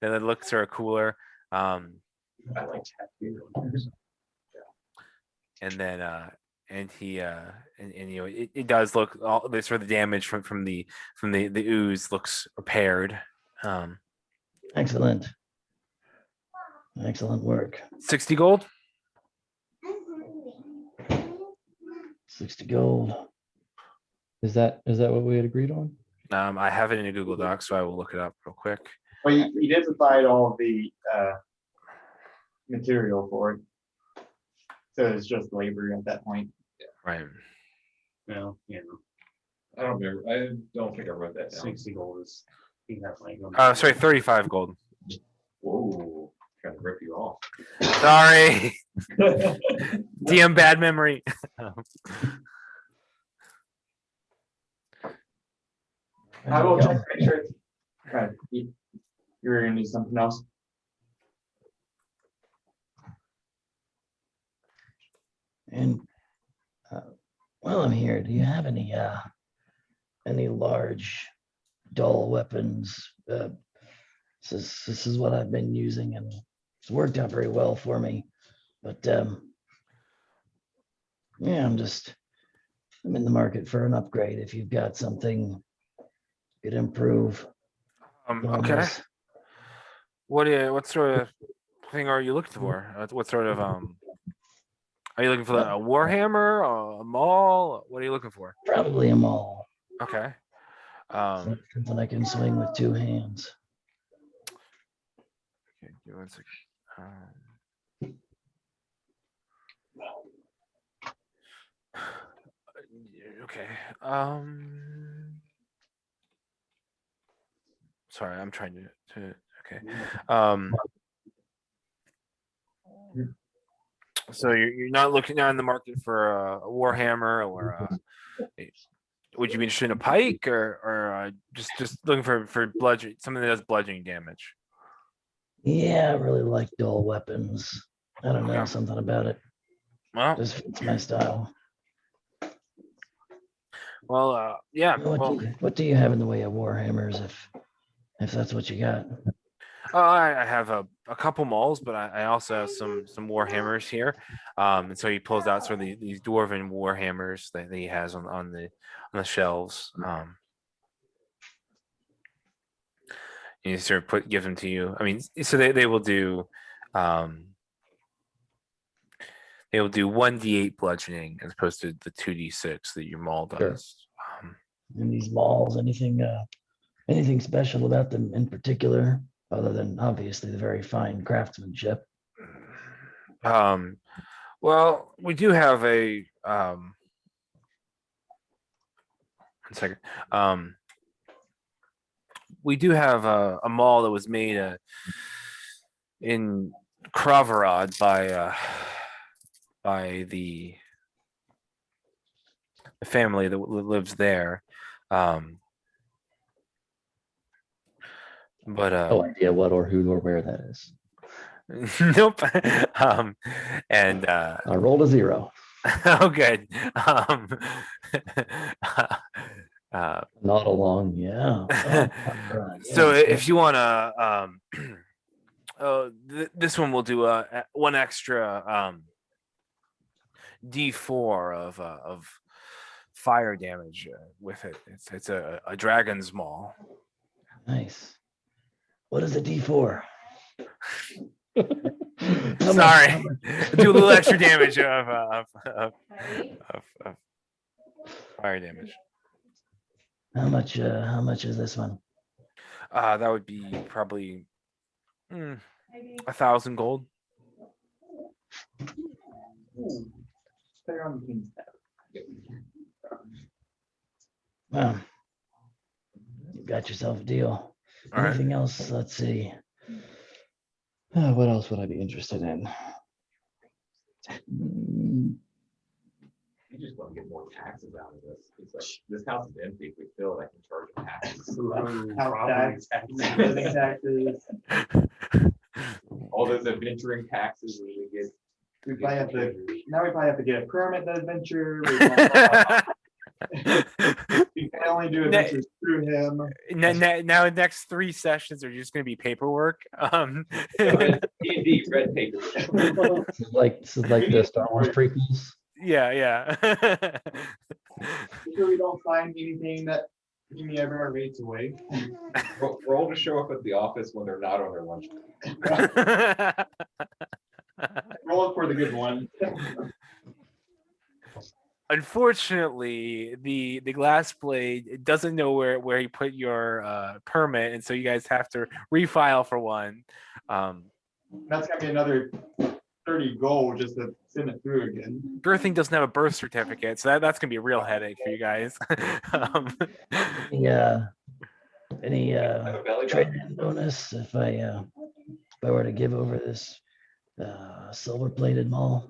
it looks sort of cooler. I like tattoos. And then and he and you know it does look all this sort of the damage from the ooze looks repaired. Excellent. Excellent work. 60 gold. 60 gold. Is that what we had agreed on? I have it in a Google Doc, so I will look it up real quick. Well, you did provide all of the material for it. So it's just labor at that point. Right. Well, I don't remember. I don't think I wrote that down. 60 gold is. You have like. Sorry, 35 gold. Whoa, trying to rip you off. Sorry. DM bad memory. I will check, make sure. Right. You were gonna do something else? And while I'm here, do you have any large dull weapons? This is what I've been using, and it's worked out very well for me. But yeah, I'm in the market for an upgrade. If you've got something could improve. Okay. What sort of thing are you looking for? What sort of are you looking for a warhammer, a maul? What are you looking for? Probably a maul. Okay. Something I can swing with two hands. Okay, give me 1 second. Okay. Sorry, I'm trying to okay. So you're not looking on the market for a warhammer or would you be interested in a pike or just looking for bludgeoning, something that does bludgeoning damage? Yeah, I really like dull weapons. I don't know, Okay. something about it. Well, Just fits my style. well, yeah. Well, What do you have in the way of warhammers, if that's what you got? I have a couple mauls, but I also have some warhammers here. And so he pulls out sort of these dwarven warhammers that he has on the shelves. And he sort of gives them to you. I mean, so they will do 1d8 bludgeoning as opposed to the 2d6 that your maul does. Sure. And these mauls, anything special about them in particular, other than obviously the very fine craftsmanship? Well, we do have a 1 second. We do have a maul that was made in Kravarad by the family that lives there. But No idea what or who or where that is. nope. And I rolled a 0. oh, good. Not along, yeah. So if you want to, this one will do one extra D4 of fire damage with it. It's a dragon's maul. Nice. What is a D4? Sorry, do a little extra damage of fire damage. How much is this one? That would be probably 1,000 gold. They're on the king's tab. Well, you got yourself a deal. All right. Anything else? Let's see. What else would I be interested in? You just want to get more taxes out of this. It's like, this house is empty. If we fill it, I can charge a tax. House Property tax, living taxes. All those adventuring taxes we get. We probably have to, now we probably have to get a permit to adventure. We can only do adventures through him. Now the next 3 sessions are just going to be paperwork. D&D, red paper. This is like the Star Wars prequels. yeah. So we don't find anything that any everyone rates away. Roll to show up at the office when they're not on their lunch. Roll for the good one. Unfortunately, the glass blade doesn't know where you put your permit, and so you guys have to refile for one. That's gonna be another 30 gold just to send it through again. Birthing doesn't have a birth certificate, so that's gonna be a real headache for you guys. Any Have a belly button. trade-in bonus if I were to give over this silver-plated mall?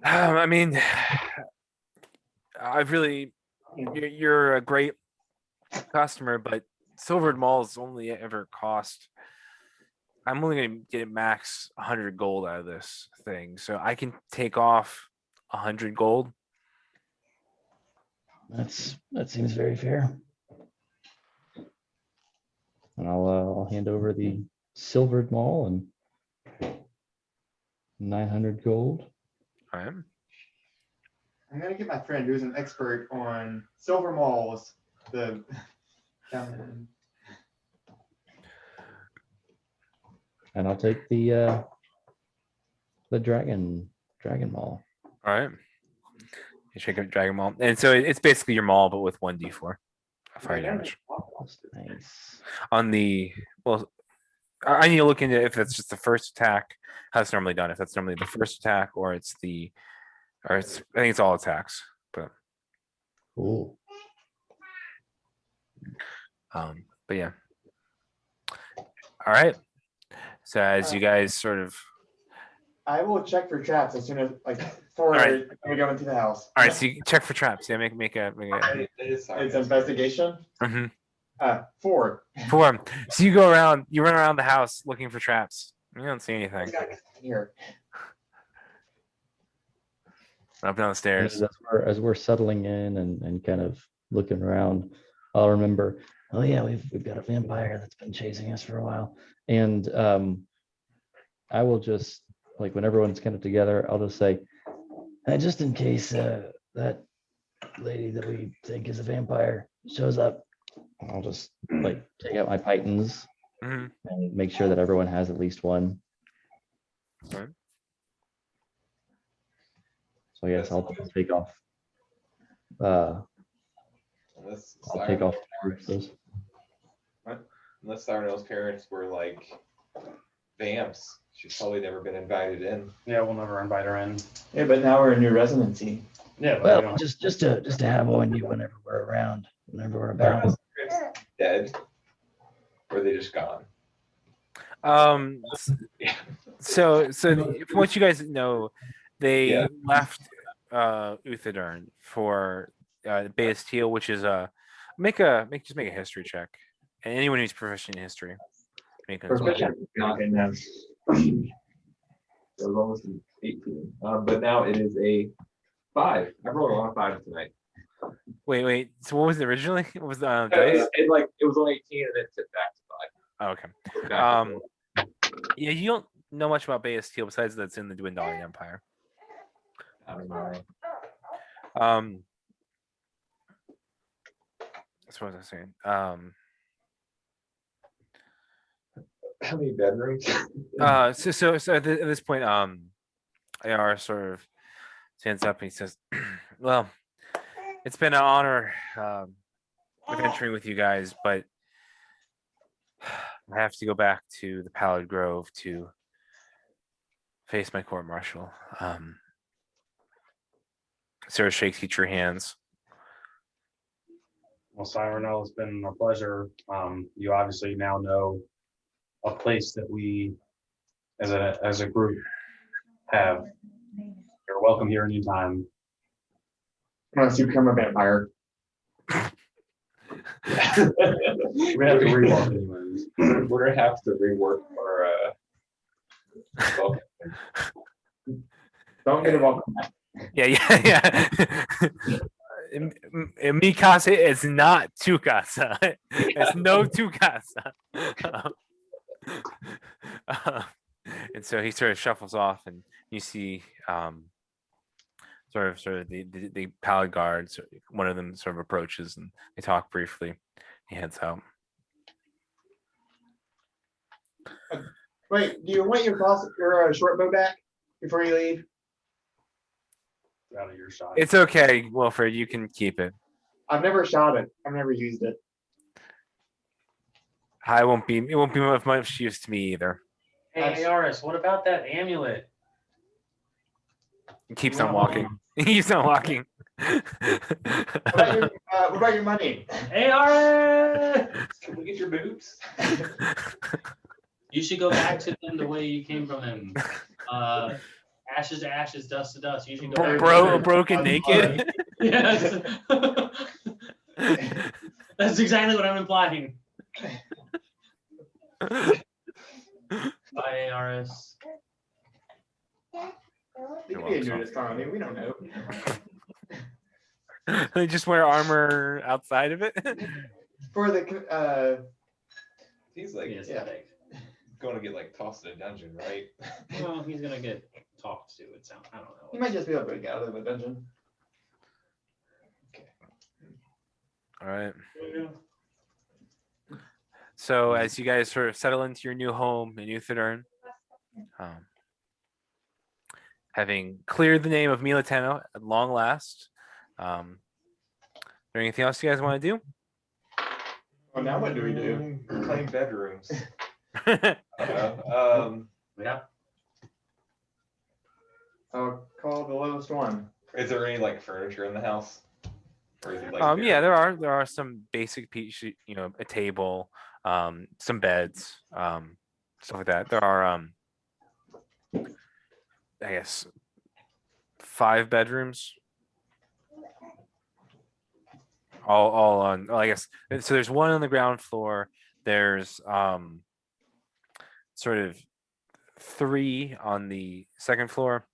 I mean, you're a great customer, but Silvered Malls only ever cost. I'm only going to get max 100 gold out of this thing, so I can take off 100 gold. That seems very fair. And I'll hand over the silvered mall and 900 gold. All right. I'm gonna get my friend who's an expert on silver malls. And I'll take the dragon mall. All right. You check out Dragon Mall, and so it's basically your mall, but with 1d4 fire damage. Nice. On the I need to look into if it's just the first attack, how it's normally done. If that's normally the first attack, or I think it's all attacks. But Cool. but yeah. All right. So as you guys sort of, I will check for traps as soon as before Alright. we go into the house. all right. So you check for traps. Yeah, make a. It's investigation. Mhm. 4. 4. So you run around the house looking for traps. You don't see anything. Here. Up down the stairs. As we're settling in and kind of looking around, I'll remember, oh yeah, we've got a vampire that's been chasing us for a while. And I will just, like, when everyone's kind of together, I'll just say, just in case that lady that we think is a vampire shows up, I'll just take out my pythons Mhm. and make sure that everyone has at least one. Right. So yes, I'll take off. I'll take off those. Unless Cyrano's parents were like vamps, she's probably never been invited in. Yeah, we'll never invite her in. Yeah, but now we're in new residency. Yeah, but we Well, don't- just to have on you whenever we're around, whenever we're about. Dead. Or are they just gone? So from what you guys know, they Yeah. left Uthodurn for Baesteel, which is make a history check. And anyone who's proficient in history, make it as well. Proficient. Okay, now. It was almost an 18. But now it is a 5. I rolled a lot of 5s tonight. Wait. So what was it originally? What was the dice? It was on 18 and then tipped back to 5. Oh, okay. Tipped back to 4. Yeah, you don't know much about Baesteel besides that it's in the Dwindling Empire. I don't know. That's what I was saying. How many bedrooms? So at this point, AR sort of stands up and he says, "Well, it's been an honor adventuring with you guys, but I have to go back to the Pallid Grove to face my court martial." Sarah shakes each your hands. Well, Cyrano, it's been a pleasure. You obviously now know a place that we, as a group, have. You're welcome here anytime. Unless you become a vampire. We have to rewalk anyways. We're gonna have to rework our spell. Don't get a welcome back. Yeah. Mikasa is not Tsukasa. It's no Tsukasa. And so he sort of shuffles off, and you see sort of the pallid guards. One of them sort of approaches, and they talk briefly. He heads out. Wait, do you want your short bow back before you leave? Out of your shot. It's okay, Wilfred. You can keep it. I've never shot it. I've never used it. It won't be of much use to me either. Hey, Aris, what about that amulet? He keeps on walking. He keeps on walking. What about your money? Hey, Aris! Can we get your boobs? You should go back to them the way you came from them. Ashes to ashes, dust to dust. You should go back to Broken naked. Yes. That's exactly what I'm implying. Bye, Aris. They could be a nudist colony. We don't know. They just wear armor outside of it. For the He's like going to get like tossed in a dungeon, right? Well, he's gonna get talked to. It sounds. I don't know. he might just be able to get out of the dungeon. All right. So as you guys sort of settle into your new home in Uthodurn, having cleared the name of Mila Teno at long last, is there anything else you guys want to do? Well, now what do we do? Claim bedrooms. Yeah. I'll call the lowest one. Is there any like furniture in the house? Or is it like Yeah, there are some basic pieces, a table, some beds, stuff like that. There are I guess 5 bedrooms. All on, I guess. So there's one on the ground floor. There's sort of 3 on the second floor,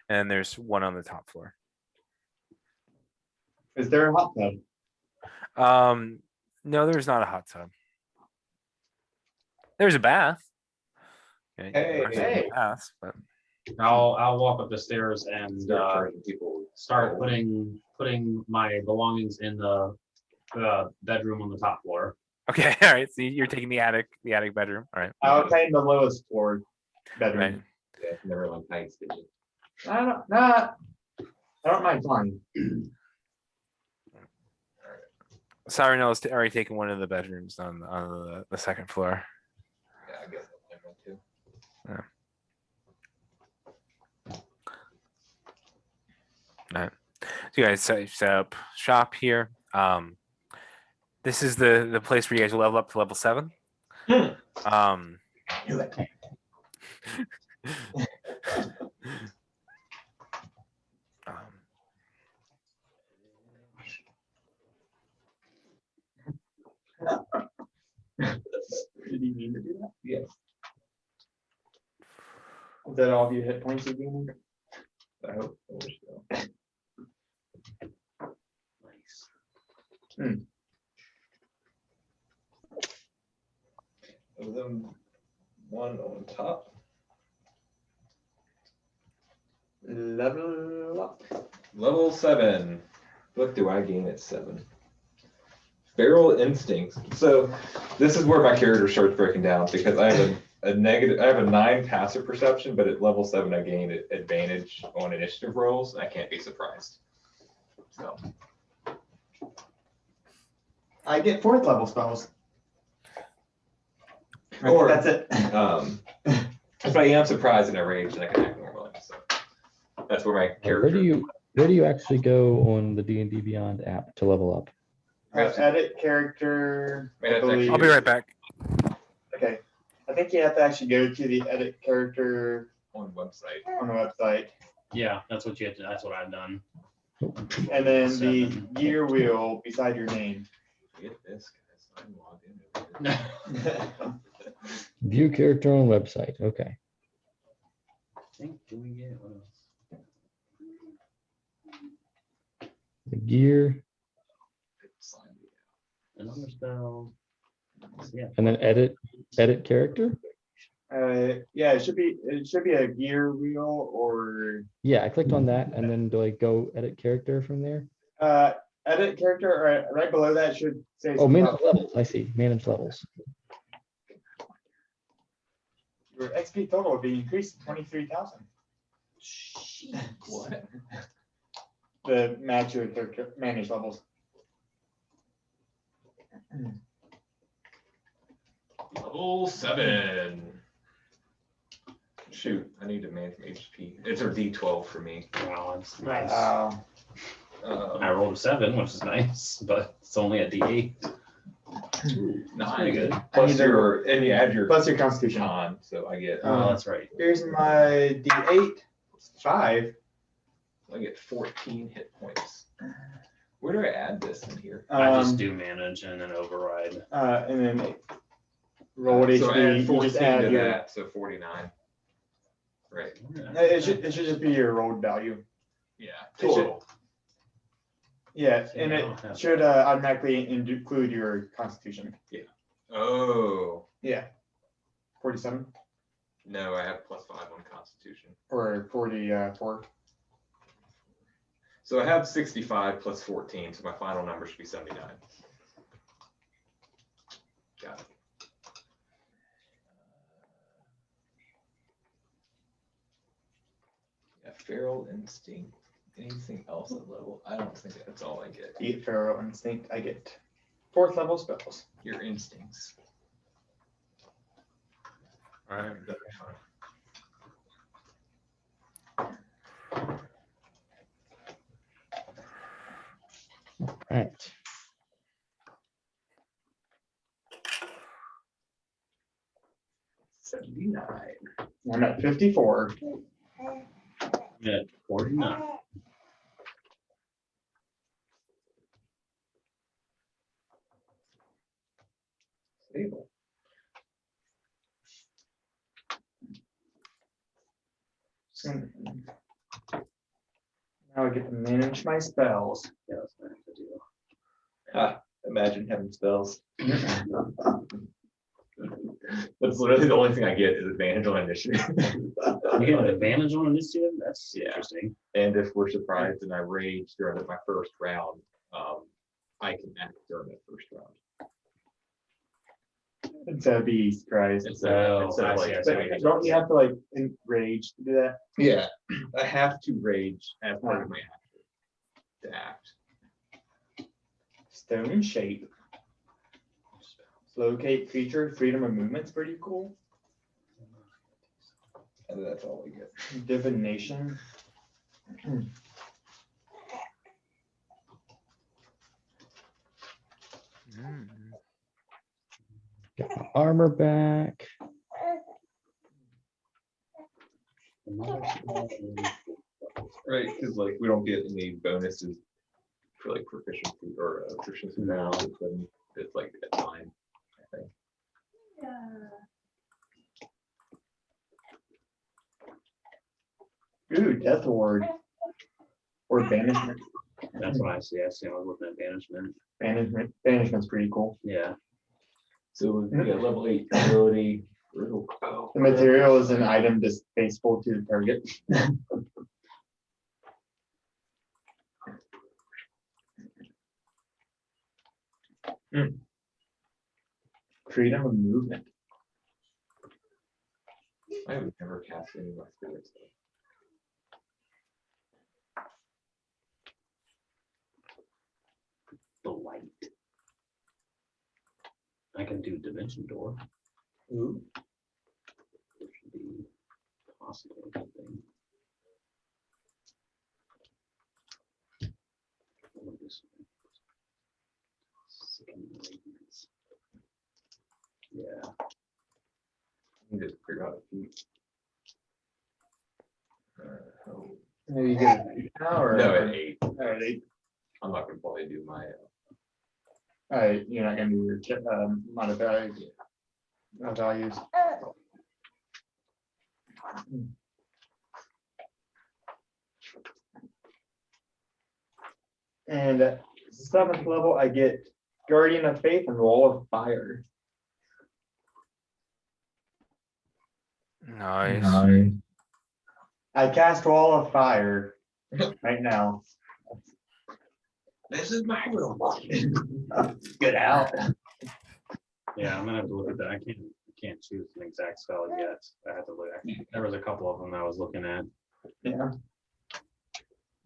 and there's 1 on the top floor. Is there a hot tub? No, there's not a hot tub. There's a bath. Okay, Hey. bath, but I'll walk up the stairs and charging people? start putting my belongings in the bedroom on the top floor. okay, all right. So you're taking the attic bedroom. All right. I'll obtain the lowest floor bedroom. Right. Yeah, never like nights, did you? I don't mind flying. Cyrano's already taken one of the bedrooms on the second floor. Yeah, I guess I'll one too. All right. So you guys set up shop here. This is the place where you guys will level up to level 7. Did he mean to do that? Yes. Is that all of your hit points you gained? I hope. I wish so. Nice. Of them, one on top. Level up. Level 7. What do I gain at 7? Feral instincts. So this is where my character starts breaking down because I have a 9 passive perception, but at level 7 I gain advantage on initiative rolls. I can't be surprised. So I get 4th level spells. Or- That's it. if I am surprised and I rage, then I can act normally. So that's where my character. Where do you actually go on the D&D Beyond app to level up? Edit character. I Wait, that's believe. I'll be right back. Okay. I think you have to actually go to the edit character On website. on the website. Yeah, that's what you have to, that's what I've done. And then the 7. gear wheel beside your name. Get this, guys. I'm logged in. over here. View character on website. Okay. I think, do we get, what else? The gear Sign me The number spell. Yeah. and then edit character. Yeah, it should be a gear wheel or Yeah, I clicked on that and then do I go edit character from there? edit character, or right below that should say. Oh, something manage about levels. I see. Manage levels. your XP total will be increased to 23,000. What? The match your character manage levels. Level 7. Shoot, I need to manage my HP. It's a D12 for me. Wow, that's nice. Wow. I rolled a 7, which is nice, but it's only a D8. Nine. Pretty good. Plus I need to- your, and you add your Plus your constitution. con, so I get, Oh, that's right. Here's my D8, 5. I get 14 hit points. Where do I add this in here? I just Um, do manage and then override. and then roll So I add HP. You 14 just add to your. that, so 49. Right, It should just be your rolled value. yeah, It should- total. Yeah, See, and I it don't have should automatically include your constitution. Oh, Yeah. 47 no, I have +5 on constitution. or 44. So I have 65 plus 14, so my final number should be 79. Got it. Yeah, feral instinct. Anything else at level? I don't think that's all I get. Eat Pharaoh Instinct. I get 4th level spells. Your instincts. All right. That'd be fine. Right. I'm at 54. Yeah, 49. Stable. Now I get to manage my spells. Yeah, that's what I have to do. Ah, imagine having spells. That's literally the only thing I get is advantage on initiative. You get an advantage on initiative? That's Yeah. interesting. And if we're surprised and I rage during my first round, I can act during the first round. Instead of be surprised. Instead of, Oh, instead of I see, like, I see. But don't you have to like enrage to do that? yeah, I have to rage as part of my action to act. Stone shape. Locate creature. Freedom of movement's pretty cool. And that's all we get. Divination. Got my armor back. Right, because like we don't get any bonuses for like proficiency or proficiency now, then it's like a time, I think. Ooh, Death Ward. Or banishment. That's what I see. I see. I was looking at banishment. Banishment's pretty cool. Yeah. So we got level 8 ability. Brutal. The material is an item distasteful to the target. Freedom of movement. I have never cast any of my spirits. The light. I can do dimension door. Ooh. Which would be possibly a good thing. What is this? Second radiance. Yeah. You just figure out a few. Maybe you get it now or? No, at 8. All right, 8. I'm not gonna probably do my. All right, you're not gonna do your modified values. And at 7th level, I get Guardian of Faith and Wall of Fire. Nice. I cast Wall of Fire right now. This is my room. Get out. Yeah, I'm gonna have to look at that. I can't choose an exact spell yet. I have to look. There was a couple of them I was looking at. Yeah.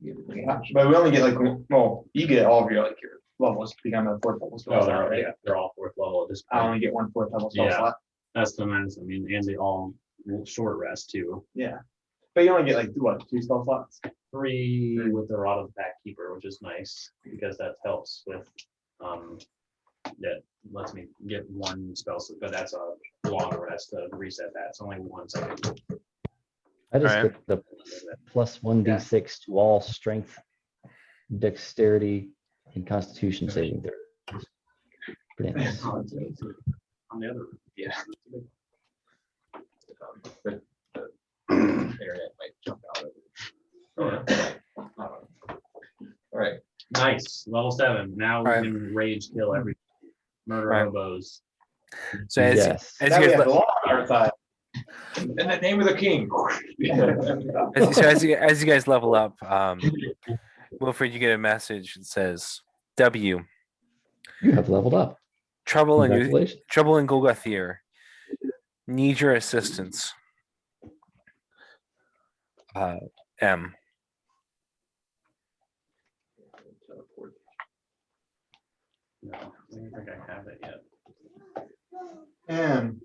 Yeah, but we only get like, well, you get all of your like your levels become a 4th level spell Oh, slot, right? yeah, they're all 4th level at this I point. only get one 4th level spell Yeah. slot. That's the max. I mean, and they all short rest too. Yeah. But you only get like what, 2 spell slots? 3 with the Rod of the Pack Keeper, which is nice because that helps with that lets me get 1 spell slot, but that's a long rest to reset that. It's only 1 second. I just Alright. get the plus 1d6 to all strength, dexterity, and constitution saving throws. Pretty nice. On the other, yeah. But the internet might jump out of it. All right. Nice, level 7. Now we Right. can rage kill every murder Right. hobos. So as, Yes. as Now you we guys have the le- law on our side. In the name of the king. as you guys level up, Wilfred, you get a message that says, "W. You have leveled up. Trouble in Congratulations. Golgothir. Need your assistance. M. No, I don't think I have it yet. And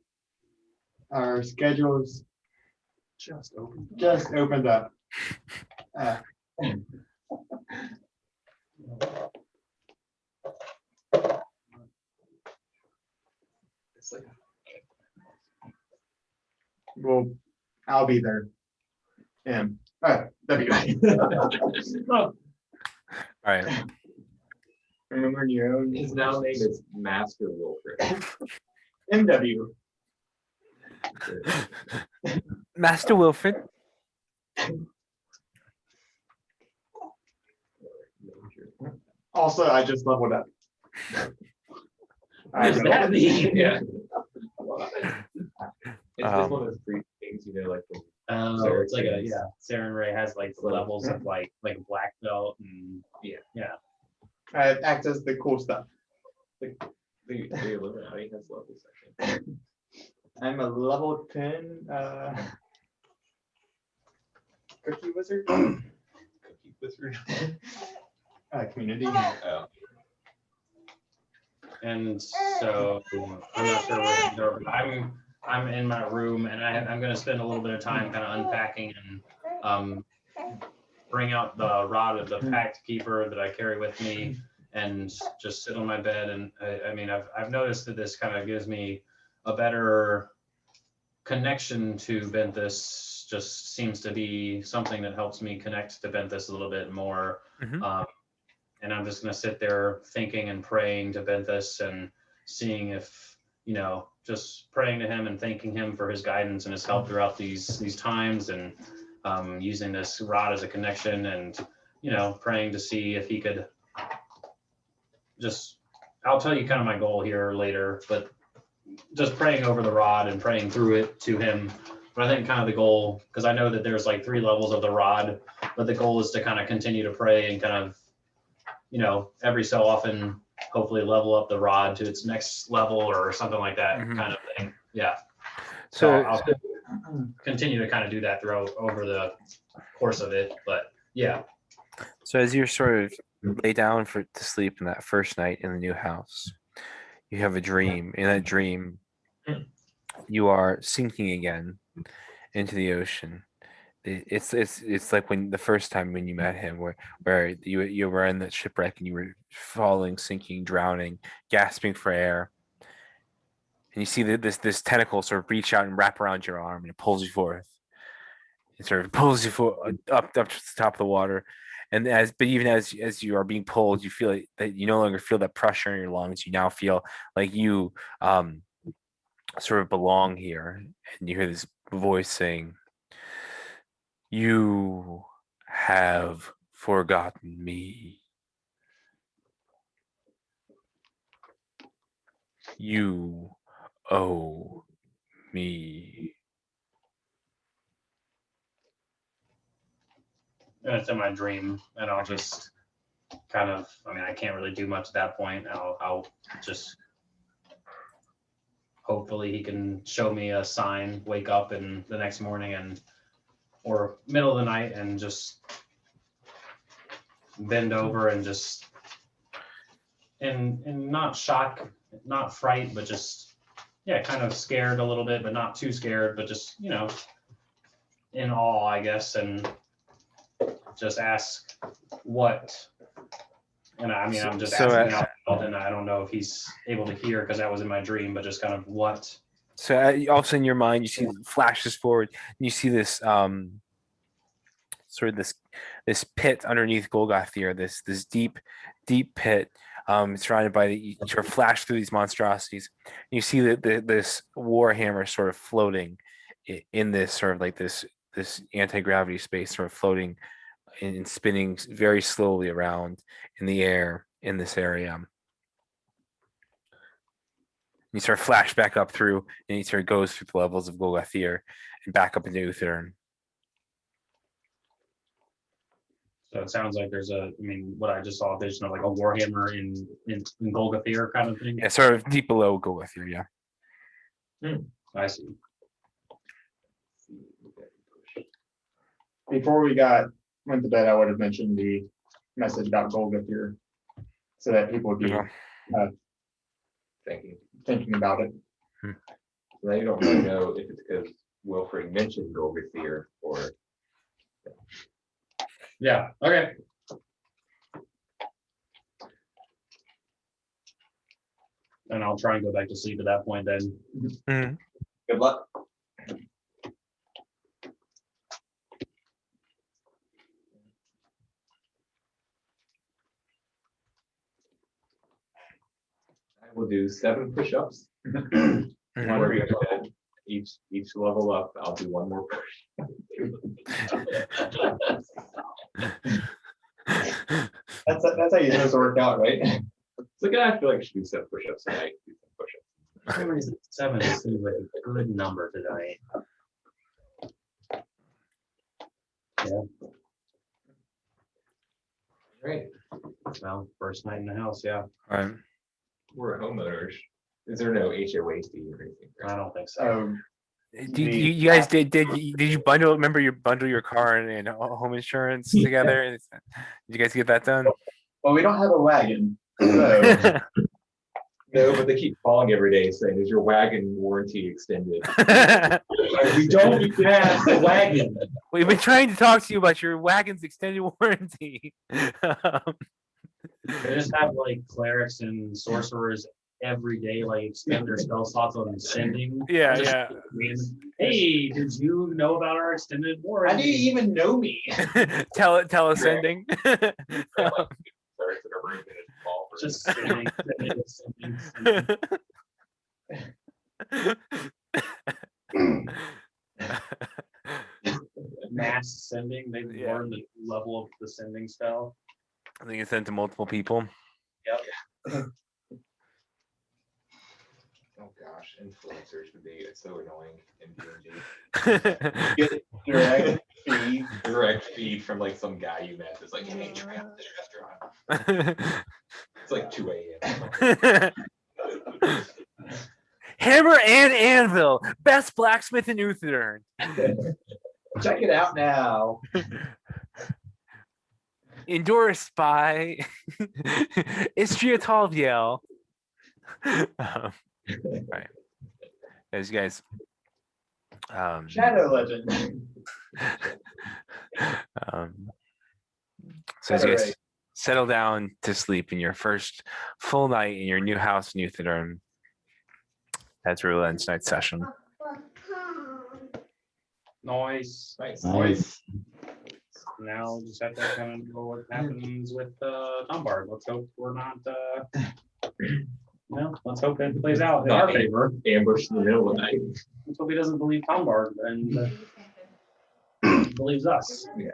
our schedules Just open. just opened up. Well, I'll be there. And W. All right. Remember your own His now name is Master Wilfred. MW. Master Wilfred. Also, I just leveled up. What does that mean? Yeah. It's just Um, one of those free things, you know, like the Oh, it's like a, Syracuse. Saren Ray has like the So- levels of like black belt and I act as the cool stuff. the Illuminati has levels, I think. I'm a level 10 cookie wizard. Cookie Wizard. Community. Oh. and so I'm not sure where I'm in my room and I'm gonna spend a little bit of time kind of unpacking and bring out the Rod of the Pact Keeper that I carry with me and just sit on my bed. And I mean, I've noticed that this kind of gives me a better connection to Benthus. Just seems to be something that helps me connect to Benthus a little bit more. Mhm. And I'm just going to sit there thinking and praying to Benthus and seeing if, just praying to him and thanking him for his guidance and his help throughout these times, and using this rod as a connection, and, praying to see if he could I'll tell you kind of my goal here later, but just praying over the rod and praying through it to him. But I think kind of the goal, because I know that there's like 3 levels of the rod, but the goal is to kind of continue to pray and kind of, every so often, hopefully level up the rod to its next level or something like that Mhm. kind of thing. Yeah. So So, I'll continue to kind of do that over the course of it. But yeah. so as you're sort of lay down to sleep in that first night in the new house, you have a dream. In that dream, you are sinking again into the ocean. It's like when the first time when you met him, where you were in the shipwreck and you were falling, sinking, drowning, gasping for air. And you see that this tentacle sort of reach out and wrap around your arm, and it pulls you forth. It sort of pulls you up to the top of the water. And even as you are being pulled, you feel that you no longer feel that pressure in your lungs. You now feel like you sort of belong here. And you hear this voice saying, "You have forgotten me. You owe me." And it's in my dream, and I'll just kind of, I mean, I can't really do much at that point. I'll just, hopefully he can show me a sign, wake up in the next morning or middle of the night and just bend over and just, and not shock, not fright, but just, yeah, kind of scared a little bit, but not too scared, but just, in awe, I guess, and just ask what. And I mean, I'm just asking out loud, and I don't know if he's able to hear because that was in my dream, but just kind of what. So all of a sudden in your mind, you see flashes forward, and you see this sort of this pit underneath Golgothir, this deep pit, surrounded by you sort of flash through these monstrosities. And you see that this warhammer sort of floating in this sort of like this anti-gravity space, sort of floating and spinning very slowly around in the air in this area. You sort of flash back up through, and he sort of goes through the levels of Golgothir and back up into Uthodurn. So it sounds like there's what I just saw a vision of like a warhammer in Golgothir kind of thing. Yeah, sort of deep below Golgothir, yeah. I see. Before we went to bed, I would have mentioned the message about Golgothir so that people would be thinking about it. Now you don't really know if it's because Wilfred mentioned Golgothir or. Yeah, okay. And I'll try and go back to sleep at that point then. Mm-hmm. Good luck. I will do 7 push-ups. One reset. Each level up, I'll do 1 more push. That's how you supposed to work out, right? It's like I feel like I should do 7 push-ups tonight. Do some push-ups. For some reason, 7 seems like a good number tonight. Yeah. Great. Well, first night in the house, yeah. All right. We're homeowners. Is there no HOA fee or anything? I don't think so. You guys did you bundle your car and home insurance together? Did you guys get that done? Well, we don't have a wagon. So. No, but they keep calling every day saying, "Is your wagon warranty extended?" We don't have a wagon. We've been trying to talk to you about your wagon's extended warranty. They just have like clerics and sorcerers every day, like extend their spell slots on sending. Yeah, Just, yeah. Hey, did you know about our extended warranty? How do you even know me? Tell us ending. Just sending. Mass sending. They've learned the level of the sending spell. I think it's sent to multiple people. Yep. Oh gosh, influencers would be so annoying in D&D. Get Direct feed from like some guy you met. It's like, hey, try out this restaurant. It's like 2 a.m. Hammer and Anvil, best blacksmith in Uthodurn. Check it out now. Endorsed by Istria Talviel. Right. As you guys Shadow Legend. So as you guys settle down to sleep in your first full night in your new house in Uthodurn, That's really ends tonight's session. Nice. Nice. Now just have to kind of go what happens with Lombard. Let's hope we're not. Let's hope it plays out in our favor. Ambushed in the middle of the night. Let's hope he doesn't believe Lombard and believes us. Yeah.